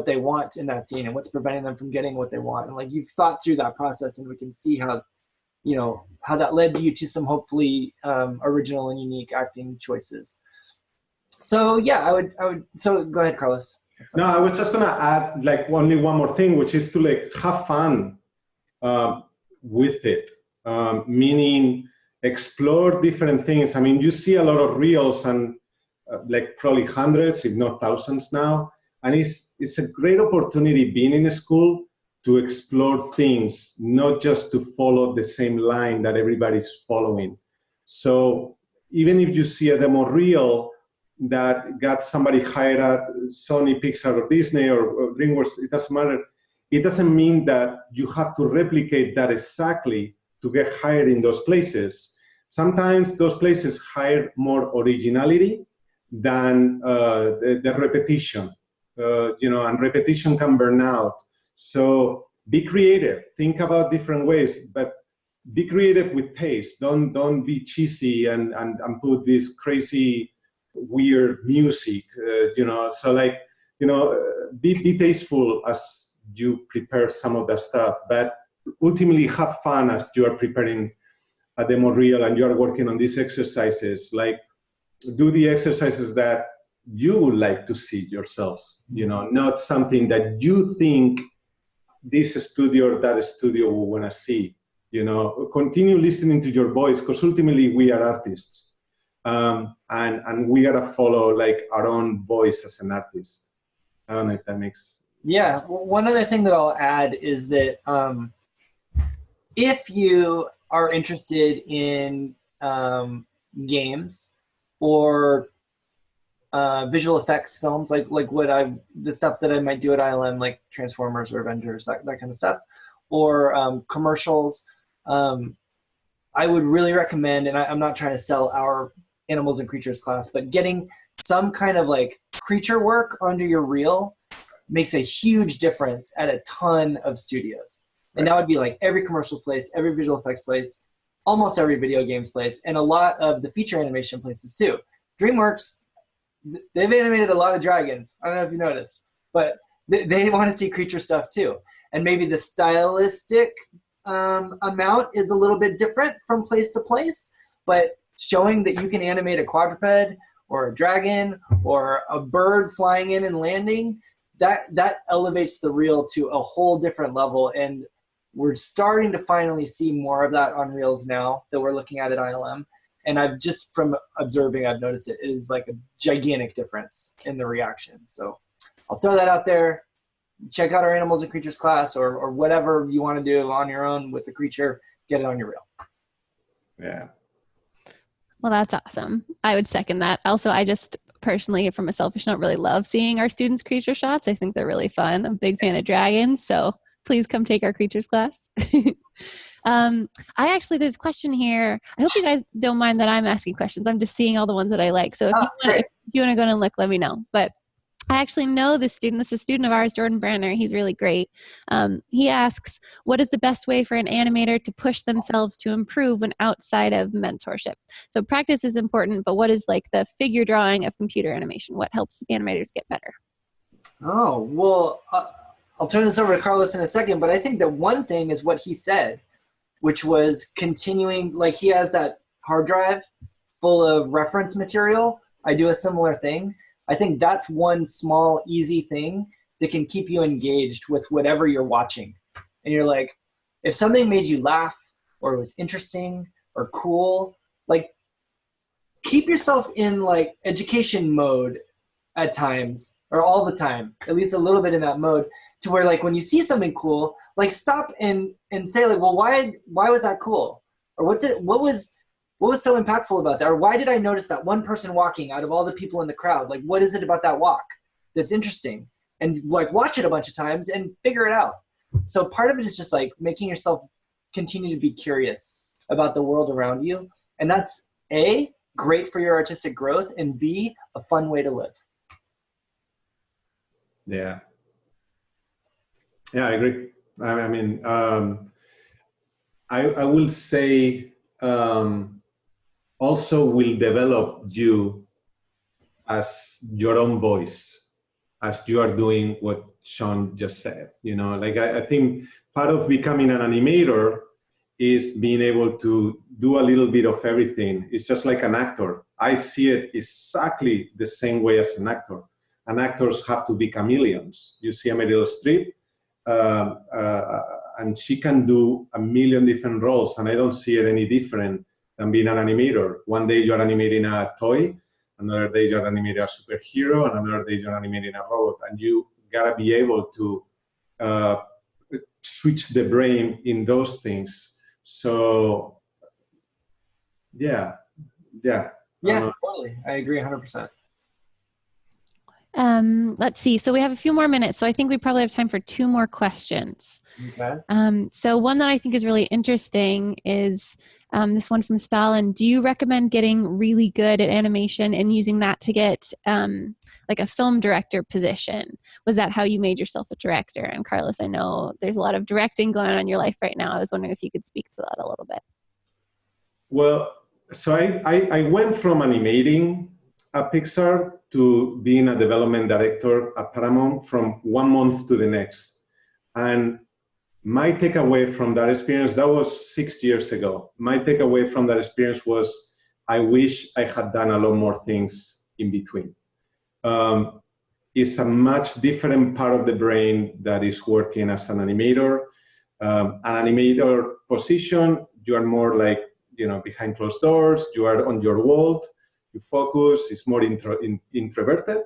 they want in that scene and what's preventing them from getting what they want. And like you've thought through that process, and we can see how, you know, how that led you to some hopefully original and unique acting choices. So yeah, I would. So go ahead, Carlos. No, I was just gonna add like only one more thing, which is to like have fun with it, meaning explore different things. I mean, you see a lot of reels and like probably hundreds, if not thousands now, and it's a great opportunity being in a school to explore things, not just to follow the same line that everybody's following. So even if you see a demo reel that got somebody hired at Sony, Pixar, or Disney, or DreamWorks, it doesn't matter. It doesn't mean that you have to replicate that exactly to get hired in those places. Sometimes those places hire more originality than the repetition, you know, and repetition can burn out. So be creative, think about different ways, but be creative with taste. Don't be cheesy and put this crazy, weird music, you know. So like, you know, be tasteful as you prepare some of that stuff, but ultimately have fun as you are preparing a demo reel and you are working on these exercises. Like, do the exercises that you would like to see yourselves, you know, not something that you think this studio or that studio will want to see. You know, continue listening to your voice, because ultimately we are artists, and we gotta follow like our own voice as an artist. I don't know if that makes. Yeah, one other thing that I'll add is that if you are interested in games or visual effects films, like the stuff that I might do at ILM, like Transformers or Avengers, that kind of stuff, or commercials, I would really recommend, and I'm not trying to sell our Animals and Creatures class, but getting some kind of like creature work under your reel makes a huge difference at a ton of studios. And that would be like every commercial place, every visual effects place, almost every video games place, and a lot of the feature animation places too. DreamWorks, they've animated a lot of dragons. I don't know if you noticed, but they want to see creature stuff too. And maybe the stylistic amount is a little bit different from place to place, but showing that you can animate a quadruped or a dragon or a bird flying in and landing, that elevates the reel to a whole different level. And we're starting to finally see more of that on reels now that we're looking at ILM. And I've just, from observing, I've noticed it is like a gigantic difference in the reaction. So I'll throw that out there. Check out our Animals and Creatures class, or whatever you want to do on your own with the creature, get it on your reel. Yeah. Well, that's awesome. I would second that. Also, I just personally, from a selfish note, really love seeing our students' creature shots. I think they're really fun. I'm a big fan of dragons, so please come take our creatures class. There's a question here. I hope you guys don't mind that I'm asking questions. I'm just seeing all the ones that I like. So if you want to go and look, let me know. But I actually know this student. This is a student of ours, Jordan Branner. He's really great. He asks, what is the best way for an animator to push themselves to improve when outside of mentorship? So practice is important, but what is like the figure drawing of computer animation? What helps animators get better? Oh, well, I'll turn this over to Carlos in a second, but I think that one thing is what he said, which was continuing, like he has that hard drive full of reference material. I do a similar thing. I think that's one small, easy thing that can keep you engaged with whatever you're watching. And you're like, if something made you laugh or was interesting or cool, like keep yourself in like education mode at times, or all the time, at least a little bit in that mode, to where like when you see something cool, like stop and say like, well, why was that cool? Or what was so impactful about that? Or why did I notice that one person walking out of all the people in the crowd? Like, what is it about that walk that's interesting? And like watch it a bunch of times and figure it out. So part of it is just like making yourself continue to be curious about the world around you. And that's A, great for your artistic growth, and B, a fun way to live. Yeah. Yeah, I agree. I mean, I will say also will develop you as your own voice, as you are doing what Shawn just said. You know, like I think part of becoming an animator is being able to do a little bit of everything. It's just like an actor. I see it exactly the same way as an actor. And actors have to be chameleons. You see a Meryl Streep, and she can do a million different roles, and I don't see it any different than being an animator. One day you're animating a toy, another day you're animating a superhero, and another day you're animating a robot, and you gotta be able to switch the brain in those things. So, yeah. Yeah, totally. I agree 100%. Let's see. So we have a few more minutes. So I think we probably have time for 2 more questions. Okay. So one that I think is really interesting is this one from Stalin. Do you recommend getting really good at animation and using that to get like a film director position? Was that how you made yourself a director? And Carlos, I know there's a lot of directing going on in your life right now. I was wondering if you could speak to that a little bit. Well, so I went from animating at Pixar to being a development director at Paramount from 1 month to the next. And my takeaway from that experience, that was 6 years ago. My takeaway from that experience was, I wish I had done a lot more things in between. It's a much different part of the brain that is working as an animator. An animator position, you are more like, you know, behind closed doors, you are on your world, you focus, it's more introverted.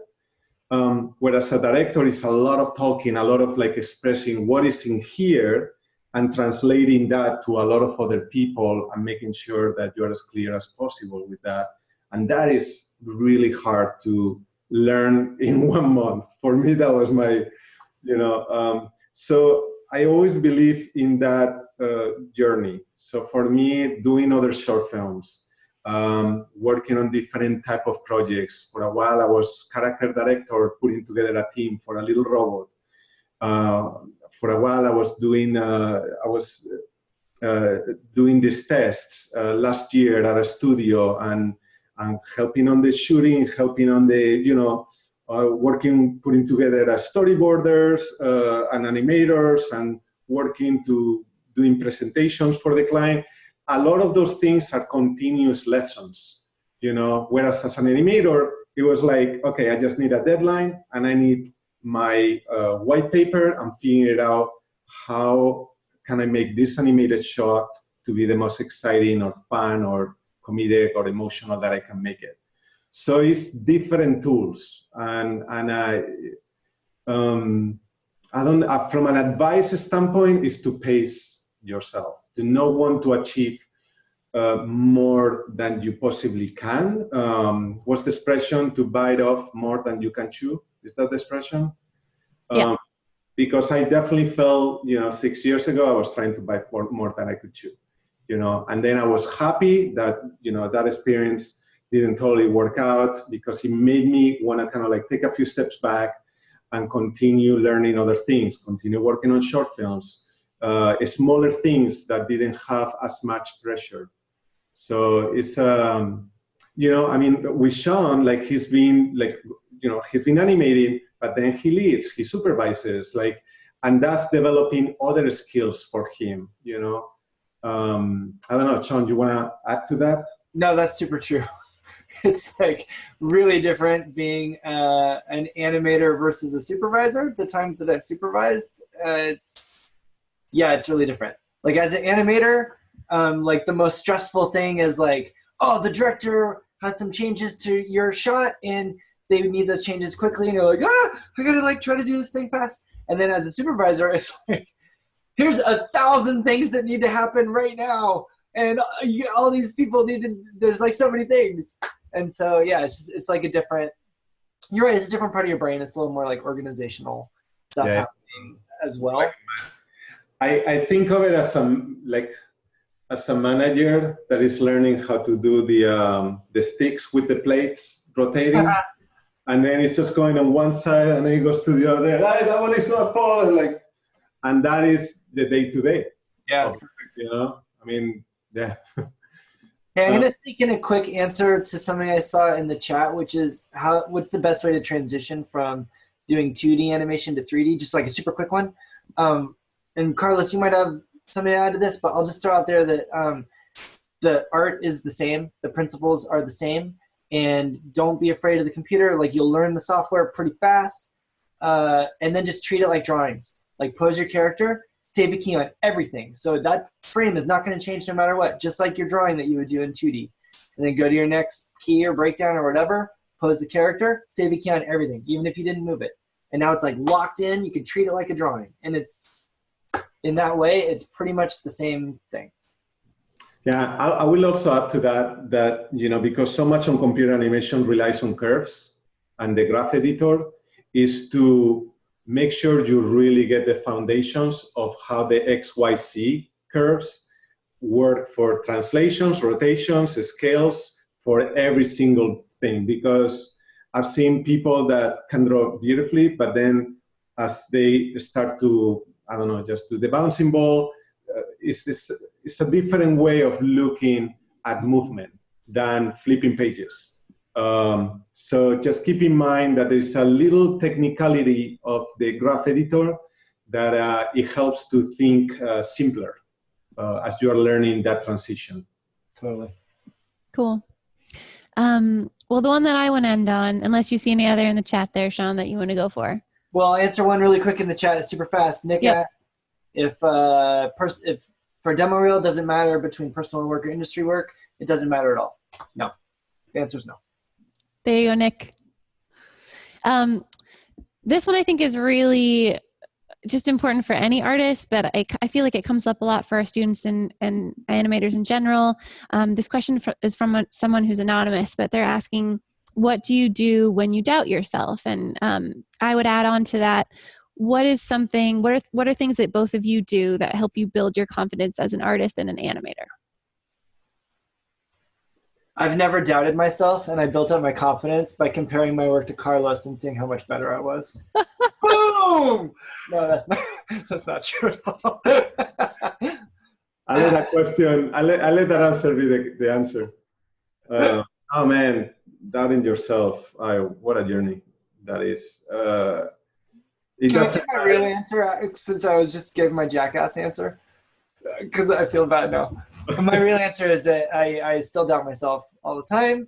Whereas a director is a lot of talking, a lot of like expressing what is in here and translating that to a lot of other people and making sure that you're as clear as possible with that. And that is really hard to learn in 1 month. For me, that was my, you know, so I always believe in that journey. So for me, doing other short films, working on different type of projects. For a while, I was character director, putting together a team for a little robot. For a while, I was doing these tests last year at a studio and helping on the shooting, helping on the, you know, working, putting together storyboarders and animators and working to doing presentations for the client. A lot of those things are continuous lessons, you know, whereas as an animator, it was like, okay, I just need a deadline and I need my white paper and figuring out how can I make this animated shot to be the most exciting or fun or comedic or emotional that I can make it. So it's different tools, and I don't, from an advice standpoint, is to pace yourself, to know when to achieve more than you possibly can. What's the expression? To bite off more than you can chew. Is that the expression? Yeah. Because I definitely felt, 6 years ago, I was trying to bite more than I could chew, and then I was happy that, that experience didn't totally work out, because it made me want to kind of like take a few steps back and continue learning other things, continue working on short films, smaller things that didn't have as much pressure. So it's, with Shawn, like he's been animating, but then he leads, he supervises, and that's developing other skills for him, I don't know, Shawn, you want to add to that? No, that's super true. It's like really different being an animator versus a supervisor. The times that I've supervised, it's really different. Like as an animator, like the most stressful thing is like, oh, the director has some changes to your shot and they need those changes quickly, and you're like, I gotta like try to do this thing fast. And then as a supervisor, it's like, here's 1,000 things that need to happen right now, and all these people there's like so many things. And so it's like a different, you're right, it's a different part of your brain. It's a little more like organizational stuff happening as well. I think of it as a manager that is learning how to do the sticks with the plates rotating, and then it's just going on one side, and then it goes to the other. That one is not fall, and that is the day-to-day. Yeah, it's perfect. Yeah. Hey, I'm going to sneak in a quick answer to something I saw in the chat, which is what's the best way to transition from doing 2D animation to 3D? Just like a super quick one. And Carlos, you might have something to add to this, but I'll just throw out there that the art is the same. The principles are the same. And don't be afraid of the computer. Like, you'll learn the software pretty fast. And then just treat it like drawings. Like, pose your character, save a key on everything. So that frame is not going to change no matter what, just like your drawing that you would do in 2D. And then go to your next key or breakdown or whatever, pose the character, save a key on everything, even if you didn't move it. And now it's like locked in. You can treat it like a drawing. And it's, in that way, it's pretty much the same thing. Yeah, I will also add to that, because so much on computer animation relies on curves, and the graph editor is to make sure you really get the foundations of how the XYZ curves work for translations, rotations, scales, for every single thing. Because I've seen people that can draw beautifully, but then as they start to, I don't know, just do the bouncing ball, it's a different way of looking at movement than flipping pages. So just keep in mind that there's a little technicality of the graph editor that it helps to think simpler as you are learning that transition. Totally. Cool. Well, the one that I want to end on, unless you see any other in the chat there, Shawn, that you want to go for. Well, I'll answer one really quick in the chat. It's super fast. Nick asked if for demo reel, it doesn't matter between personal work or industry work. It doesn't matter at all. No. The answer is no. There you go, Nick. This one I think is really just important for any artist, but I feel like it comes up a lot for our students and animators in general. This question is from someone who's anonymous, but they're asking, what do you do when you doubt yourself? And I would add on to that, what are things that both of you do that help you build your confidence as an artist and an animator? I've never doubted myself, and I built up my confidence by comparing my work to Carlos and seeing how much better I was. Boom! No, that's not true at all. I let that question, I let that answer be the answer. Oh man, doubting yourself. What a journey that is. Can I give my real answer, since I was just giving my jackass answer? Because I feel bad now. My real answer is that I still doubt myself all the time.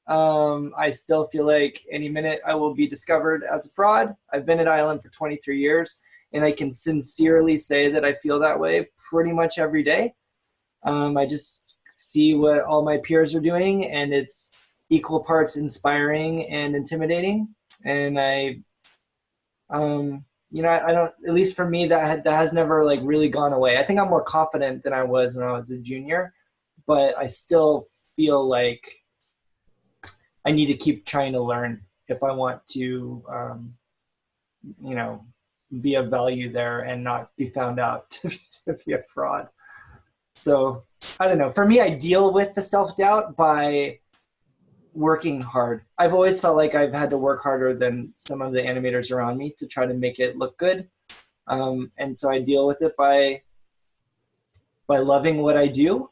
I still feel like any minute I will be discovered as a fraud. I've been at Island for 23 years, and I can sincerely say that I feel that way pretty much every day. I just see what all my peers are doing, and it's equal parts inspiring and intimidating. And I don't, at least for me, that has never like really gone away. I think I'm more confident than I was when I was a junior, but I still feel like I need to keep trying to learn if I want to, you know, be of value there and not be found out to be a fraud. So I don't know. For me, I deal with the self-doubt by working hard. I've always felt like I've had to work harder than some of the animators around me to try to make it look good. And so I deal with it by loving what I do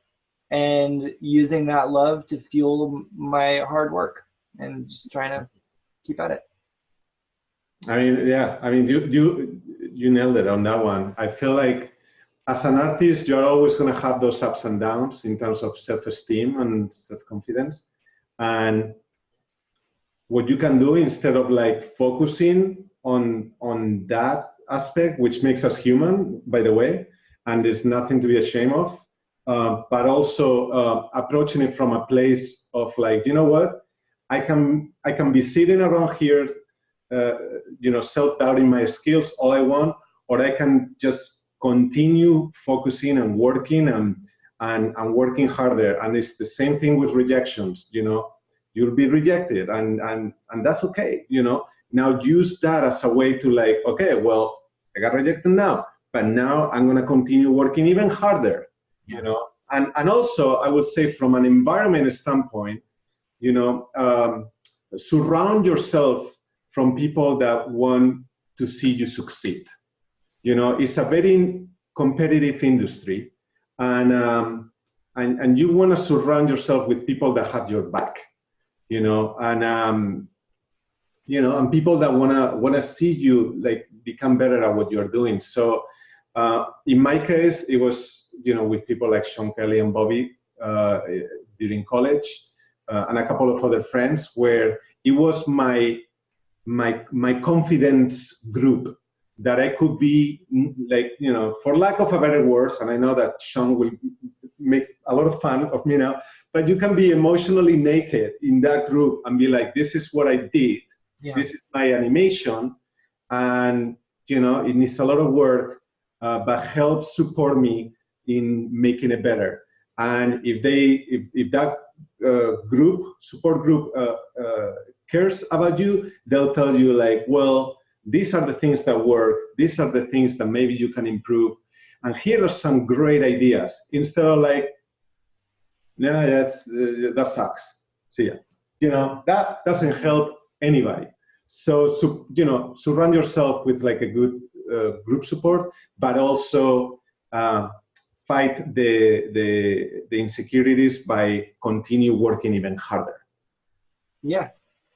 and using that love to fuel my hard work and just trying to keep at it. I mean, yeah, I mean, you nailed it on that one. I feel like as an artist, you're always going to have those ups and downs in terms of self-esteem and self-confidence. And what you can do instead of like focusing on that aspect, which makes us human, by the way, and there's nothing to be ashamed of, but also approaching it from a place of like, you know what, I can be sitting around here, you know, self-doubting my skills all I want, or I can just continue focusing and working and working harder. And it's the same thing with rejections, you know, you'll be rejected and that's okay, you know. Now use that as a way to like, okay, well, I got rejected now, but now I'm gonna continue working even harder, you know. And also I would say from an environment standpoint, you know, surround yourself from people that want to see you succeed. You know, it's a very competitive industry, and you want to surround yourself with people that have your back. You know, and you know, and people that wanna see you like become better at what you're doing. So, in my case, it was, you know, with people like Shawn, Kelly, and Bobby during college, and a couple of other friends, where it was my confidence group that I could be like, you know, for lack of a better words, and I know that Shawn will make a lot of fun of me now, but you can be emotionally naked in that group and be like, this is what I did. Yeah. This is my animation, and, you know, it needs a lot of work, but help support me in making it better. And if that support group cares about you, they'll tell you like, well, these are the things that work, these are the things that maybe you can improve, and here are some great ideas, instead of like, yeah, that sucks, see ya. You know, that doesn't help anybody. So you know, surround yourself with like a good group support, but also fight the insecurities by continue working even harder. Yeah.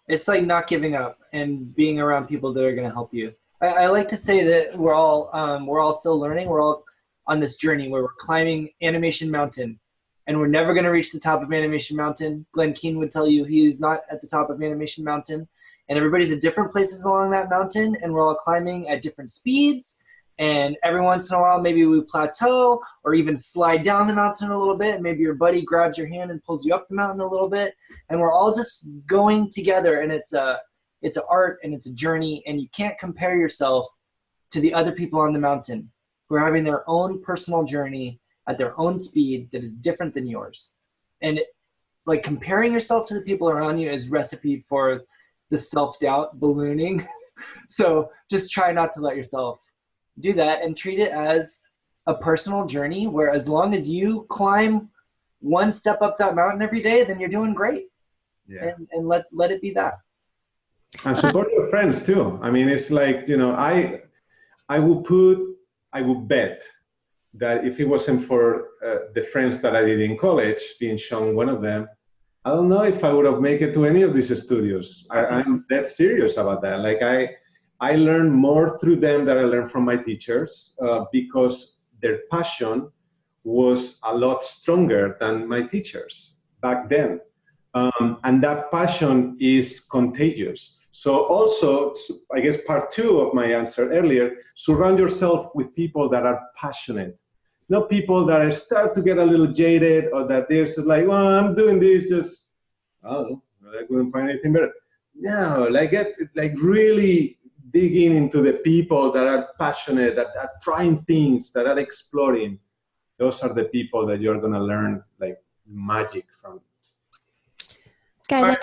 It's like not giving up and being around people that are going to help you. I like to say that we're all still learning. We're all on this journey where we're climbing Animation Mountain, and we're never going to reach the top of Animation Mountain. Glenn Keane would tell you he is not at the top of Animation Mountain, and everybody's at different places along that mountain, and we're all climbing at different speeds. And every once in a while, maybe we plateau or even slide down the mountain a little bit. And maybe your buddy grabs your hand and pulls you up the mountain a little bit. And we're all just going together. And it's an art and it's a journey. And you can't compare yourself to the other people on the mountain who are having their own personal journey at their own speed that is different than yours. And like comparing yourself to the people around you is recipe for the self-doubt ballooning. So just try not to let yourself do that and treat it as a personal journey where as long as you climb one step up that mountain every day, then you're doing great. Yeah. And let it be that. And support your friends too. I mean, it's like, you know, I would bet that if it wasn't for the friends that I did in college, being Shawn one of them, I don't know if I would have made it to any of these studios. I'm that serious about that. Like I learned more through them than I learned from my teachers because their passion was a lot stronger than my teachers back then. And that passion is contagious. So also, I guess part two of my answer earlier, surround yourself with people that are passionate. Not people that start to get a little jaded or that they're just like, well, I'm doing this just, oh, I couldn't find anything better. No, like really digging into the people that are passionate, that are trying things, that are exploring. Those are the people that you're gonna learn like magic from it. Guys, Right.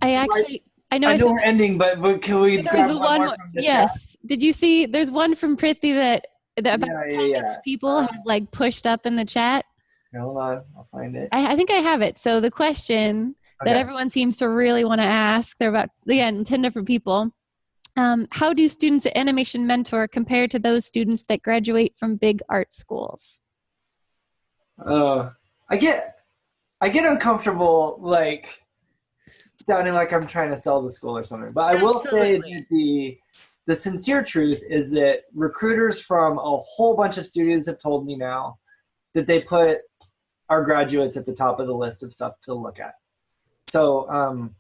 I know I know we're ending, but can we grab the one more one. from the Yes. chat? Did you see? There's one from Prithvi that about 10 different people have like pushed up in the chat. Hold on, I'll find it. I think I have it. So the question that everyone seems to really want to ask, they're about, again, 10 different people. How do students at Animation Mentor compare to those students that graduate from big art schools? I get uncomfortable, like sounding like I'm trying to sell the school or something. But I will say that the sincere truth is that recruiters from a whole bunch of studios have told me now that they put our graduates at the top of the list of stuff to look at. So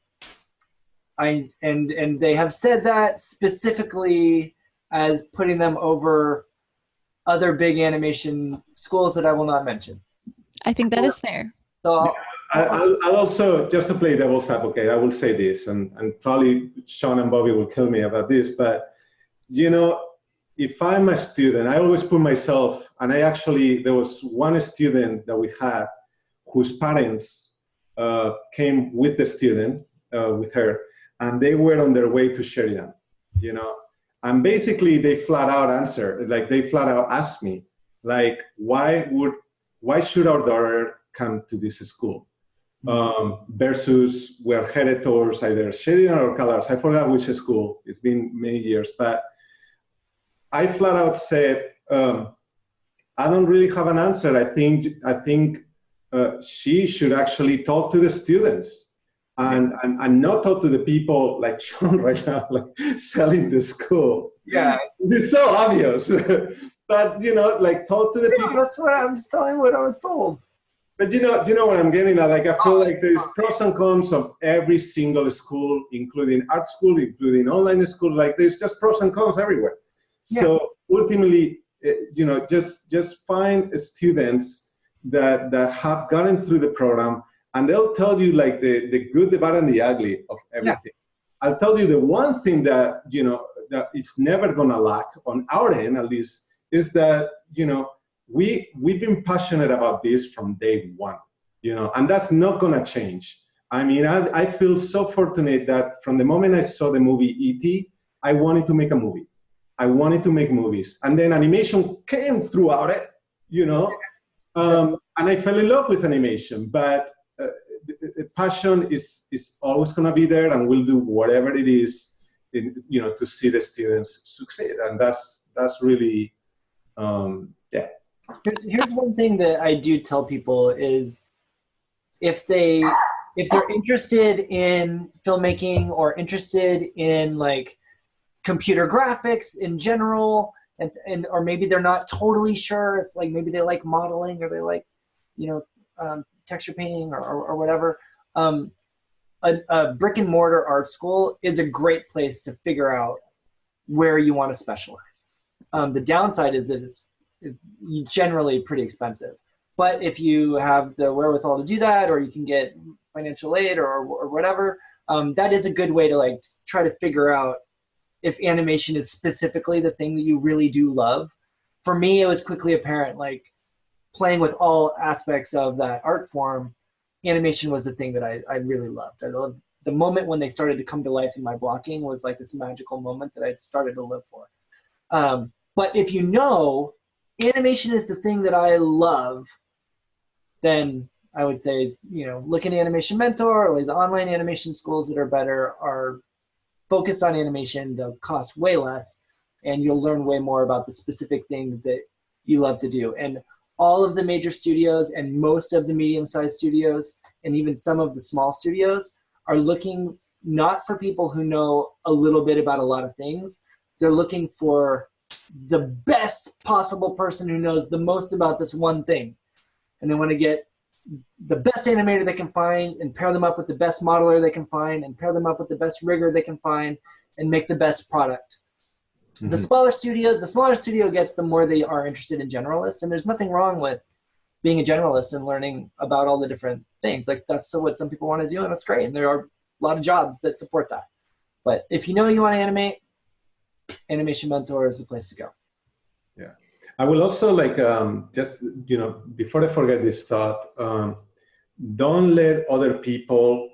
and they have said that specifically as putting them over other big animation schools that I will not mention. I think that is fair. So I'll also, just to play devil's advocate, I will say this, and probably Shawn and Bobby will kill me about this, but you know, if I'm a student, I always put myself, and there was one student that we had whose parents came with the student, with her, and they were on their way to Sheridan, you know, and basically they flat out asked me, like, why should our daughter come to this school? Versus we're headed towards either Sheridan or Calars. I forgot which school. It's been many years, but I flat out said, I don't really have an answer. I think she should actually talk to the students and not talk to the people like Shawn right now, like selling the school. Yeah, it's so obvious. But you know, like talk to the people. That's what I'm selling. What I was sold. But you know what I'm getting at? Like I feel like there's pros and cons of every single school, including art school, including online school. Like there's just pros and cons everywhere. Yeah. So ultimately, you know, just find students that have gotten through the program, and they'll tell you like the good, the bad, and the ugly of everything. Yeah. I'll tell you the one thing that you know that it's never gonna lack on our end, at least, is that you know. We've been passionate about this from day one, you know, and that's not gonna change. I mean, I feel so fortunate that from the moment I saw the movie E.T., I wanted to make a movie. I wanted to make movies, and then animation came throughout it, you know, and I fell in love with animation. But the passion is always gonna be there, and we'll do whatever it is, you know, to see the students succeed, and that's really, yeah. Here's one thing that I do tell people is if they're interested in filmmaking or interested in like computer graphics in general, and or maybe they're not totally sure if like maybe they like modeling or they like, you know, texture painting or whatever, a brick and mortar art school is a great place to figure out where you want to specialize. The downside is that it's generally pretty expensive, but if you have the wherewithal to do that, or you can get financial aid or whatever, that is a good way to like try to figure out if animation is specifically the thing that you really do love. For me, it was quickly apparent, like playing with all aspects of that art form, animation was the thing that I really loved. I loved the moment when they started to come to life in my blocking was like this magical moment that I started to live for. But if you know animation is the thing that I love, then I would say it's, you know, look at Animation Mentor, or like the online animation schools that are better are focused on animation. They'll cost way less, and you'll learn way more about the specific thing that you love to do. And all of the major studios and most of the medium-sized studios and even some of the small studios are looking not for people who know a little bit about a lot of things. They're looking for the best possible person who knows the most about this one thing. And they want to get the best animator they can find and pair them up with the best modeler they can find and pair them up with the best rigger they can find and make the best product. Mm-hmm. The smaller studio gets, the more they are interested in generalists. And there's nothing wrong with being a generalist and learning about all the different things. Like that's what some people want to do, and that's great. And there are a lot of jobs that support that. But if you know you want to animate, Animation Mentor is the place to go. Yeah, I will also like just, you know, before I forget this thought, don't let other people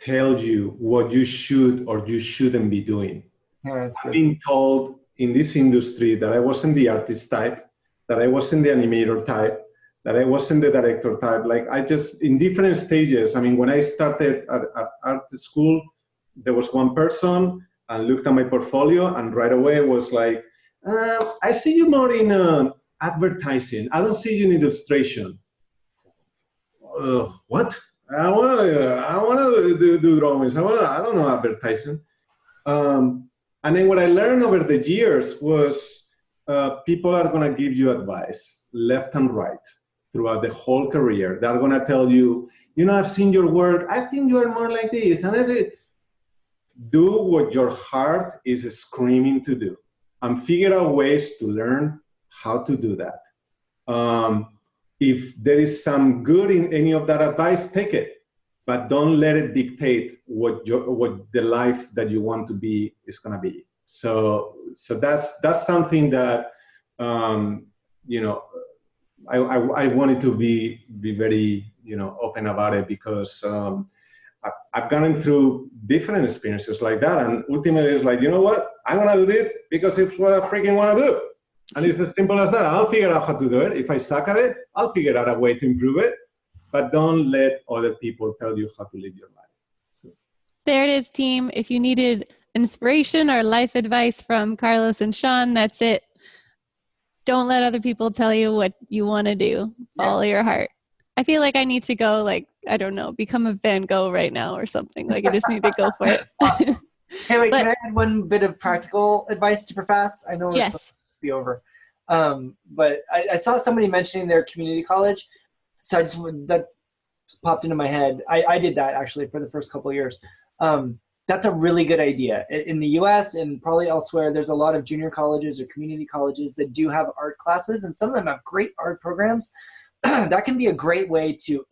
tell you what you should or you shouldn't be doing. Yeah, that's good. I've been told in this industry that I wasn't the artist type, that I wasn't the animator type, that I wasn't the director type. Like I just, in different stages, I mean, when I started at art school, there was one person and looked at my portfolio and right away was like, I see you more in advertising. I don't see you in illustration. What? I want to do drawings. I don't know advertising. And then what I learned over the years was people are going to give you advice left and right throughout the whole career. They're going to tell you, you know, I've seen your work. I think you are more like this. And do what your heart is screaming to do and figure out ways to learn how to do that. If there is some good in any of that advice, take it, but don't let it dictate what the life that you want to be is going to be. So that's something that you know, I wanted to be very, you know, open about it, because I've gone through different experiences like that, and ultimately it's like, you know what, I'm gonna do this because it's what I freaking want to do. And it's as simple as that. I'll figure out how to do it. If I suck at it, I'll figure out a way to improve it. But don't let other people tell you how to live your life. So. There it is, team. If you needed inspiration or life advice from Carlos and Shawn, that's it. Don't let other people tell you what you want to do. Follow your heart. I feel like I need to go, like, I don't know, become a Van Gogh right now or something. Like, I just need to go for it. Awesome. Hey, wait, can I add one bit of practical advice super fast? I know we're supposed to be over. But I saw somebody mentioning their community college. So that popped into my head. I did that actually for the first couple of years. That's a really good idea. In the US and probably elsewhere, there's a lot of junior colleges or community colleges that do have art classes, and some of them have great art programs. That can be a great way to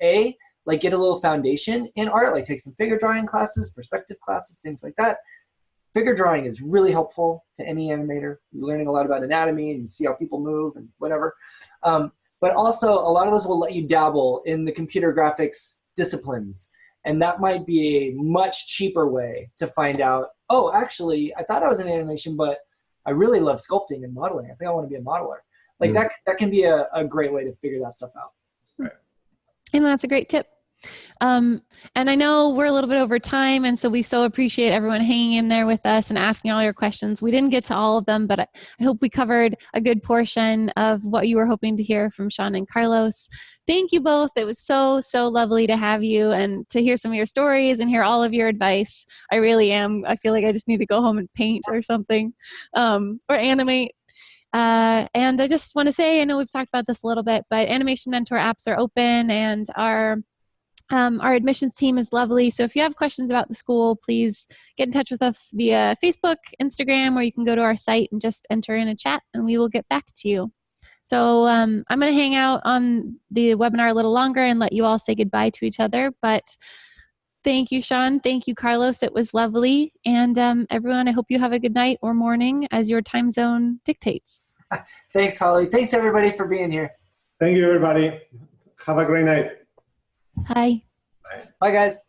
like get a little foundation in art, like take some figure drawing classes, perspective classes, things like that. Figure drawing is really helpful to any animator. You're learning a lot about anatomy and you see how people move and whatever. But also a lot of those will let you dabble in the computer graphics disciplines. And that might be a much cheaper way to find out, oh, actually, I thought I was in animation, but I really love sculpting and modeling. I think I want to be a modeler. Like that can be a great way to figure that stuff out. Right. And that's a great tip. And I know we're a little bit over time, and so we so appreciate everyone hanging in there with us and asking all your questions. We didn't get to all of them, but I hope we covered a good portion of what you were hoping to hear from Shawn and Carlos. Thank you both. It was so lovely to have you and to hear some of your stories and hear all of your advice. I really am. I feel like I just need to go home and paint or something, or animate. And I just want to say, I know we've talked about this a little bit, but Animation Mentor apps are open, and our admissions team is lovely. So if you have questions about the school, please get in touch with us via Facebook, Instagram, or you can go to our site and just enter in a chat and we will get back to you. So I'm going to hang out on the webinar a little longer and let you all say goodbye to each other. But thank you, Shawn. Thank you, Carlos. It was lovely. And everyone, I hope you have a good night or morning as your time zone dictates. Thanks, Holly. Thanks, everybody, for being here. Thank you, everybody. Have a great night. Hi. Bye, guys.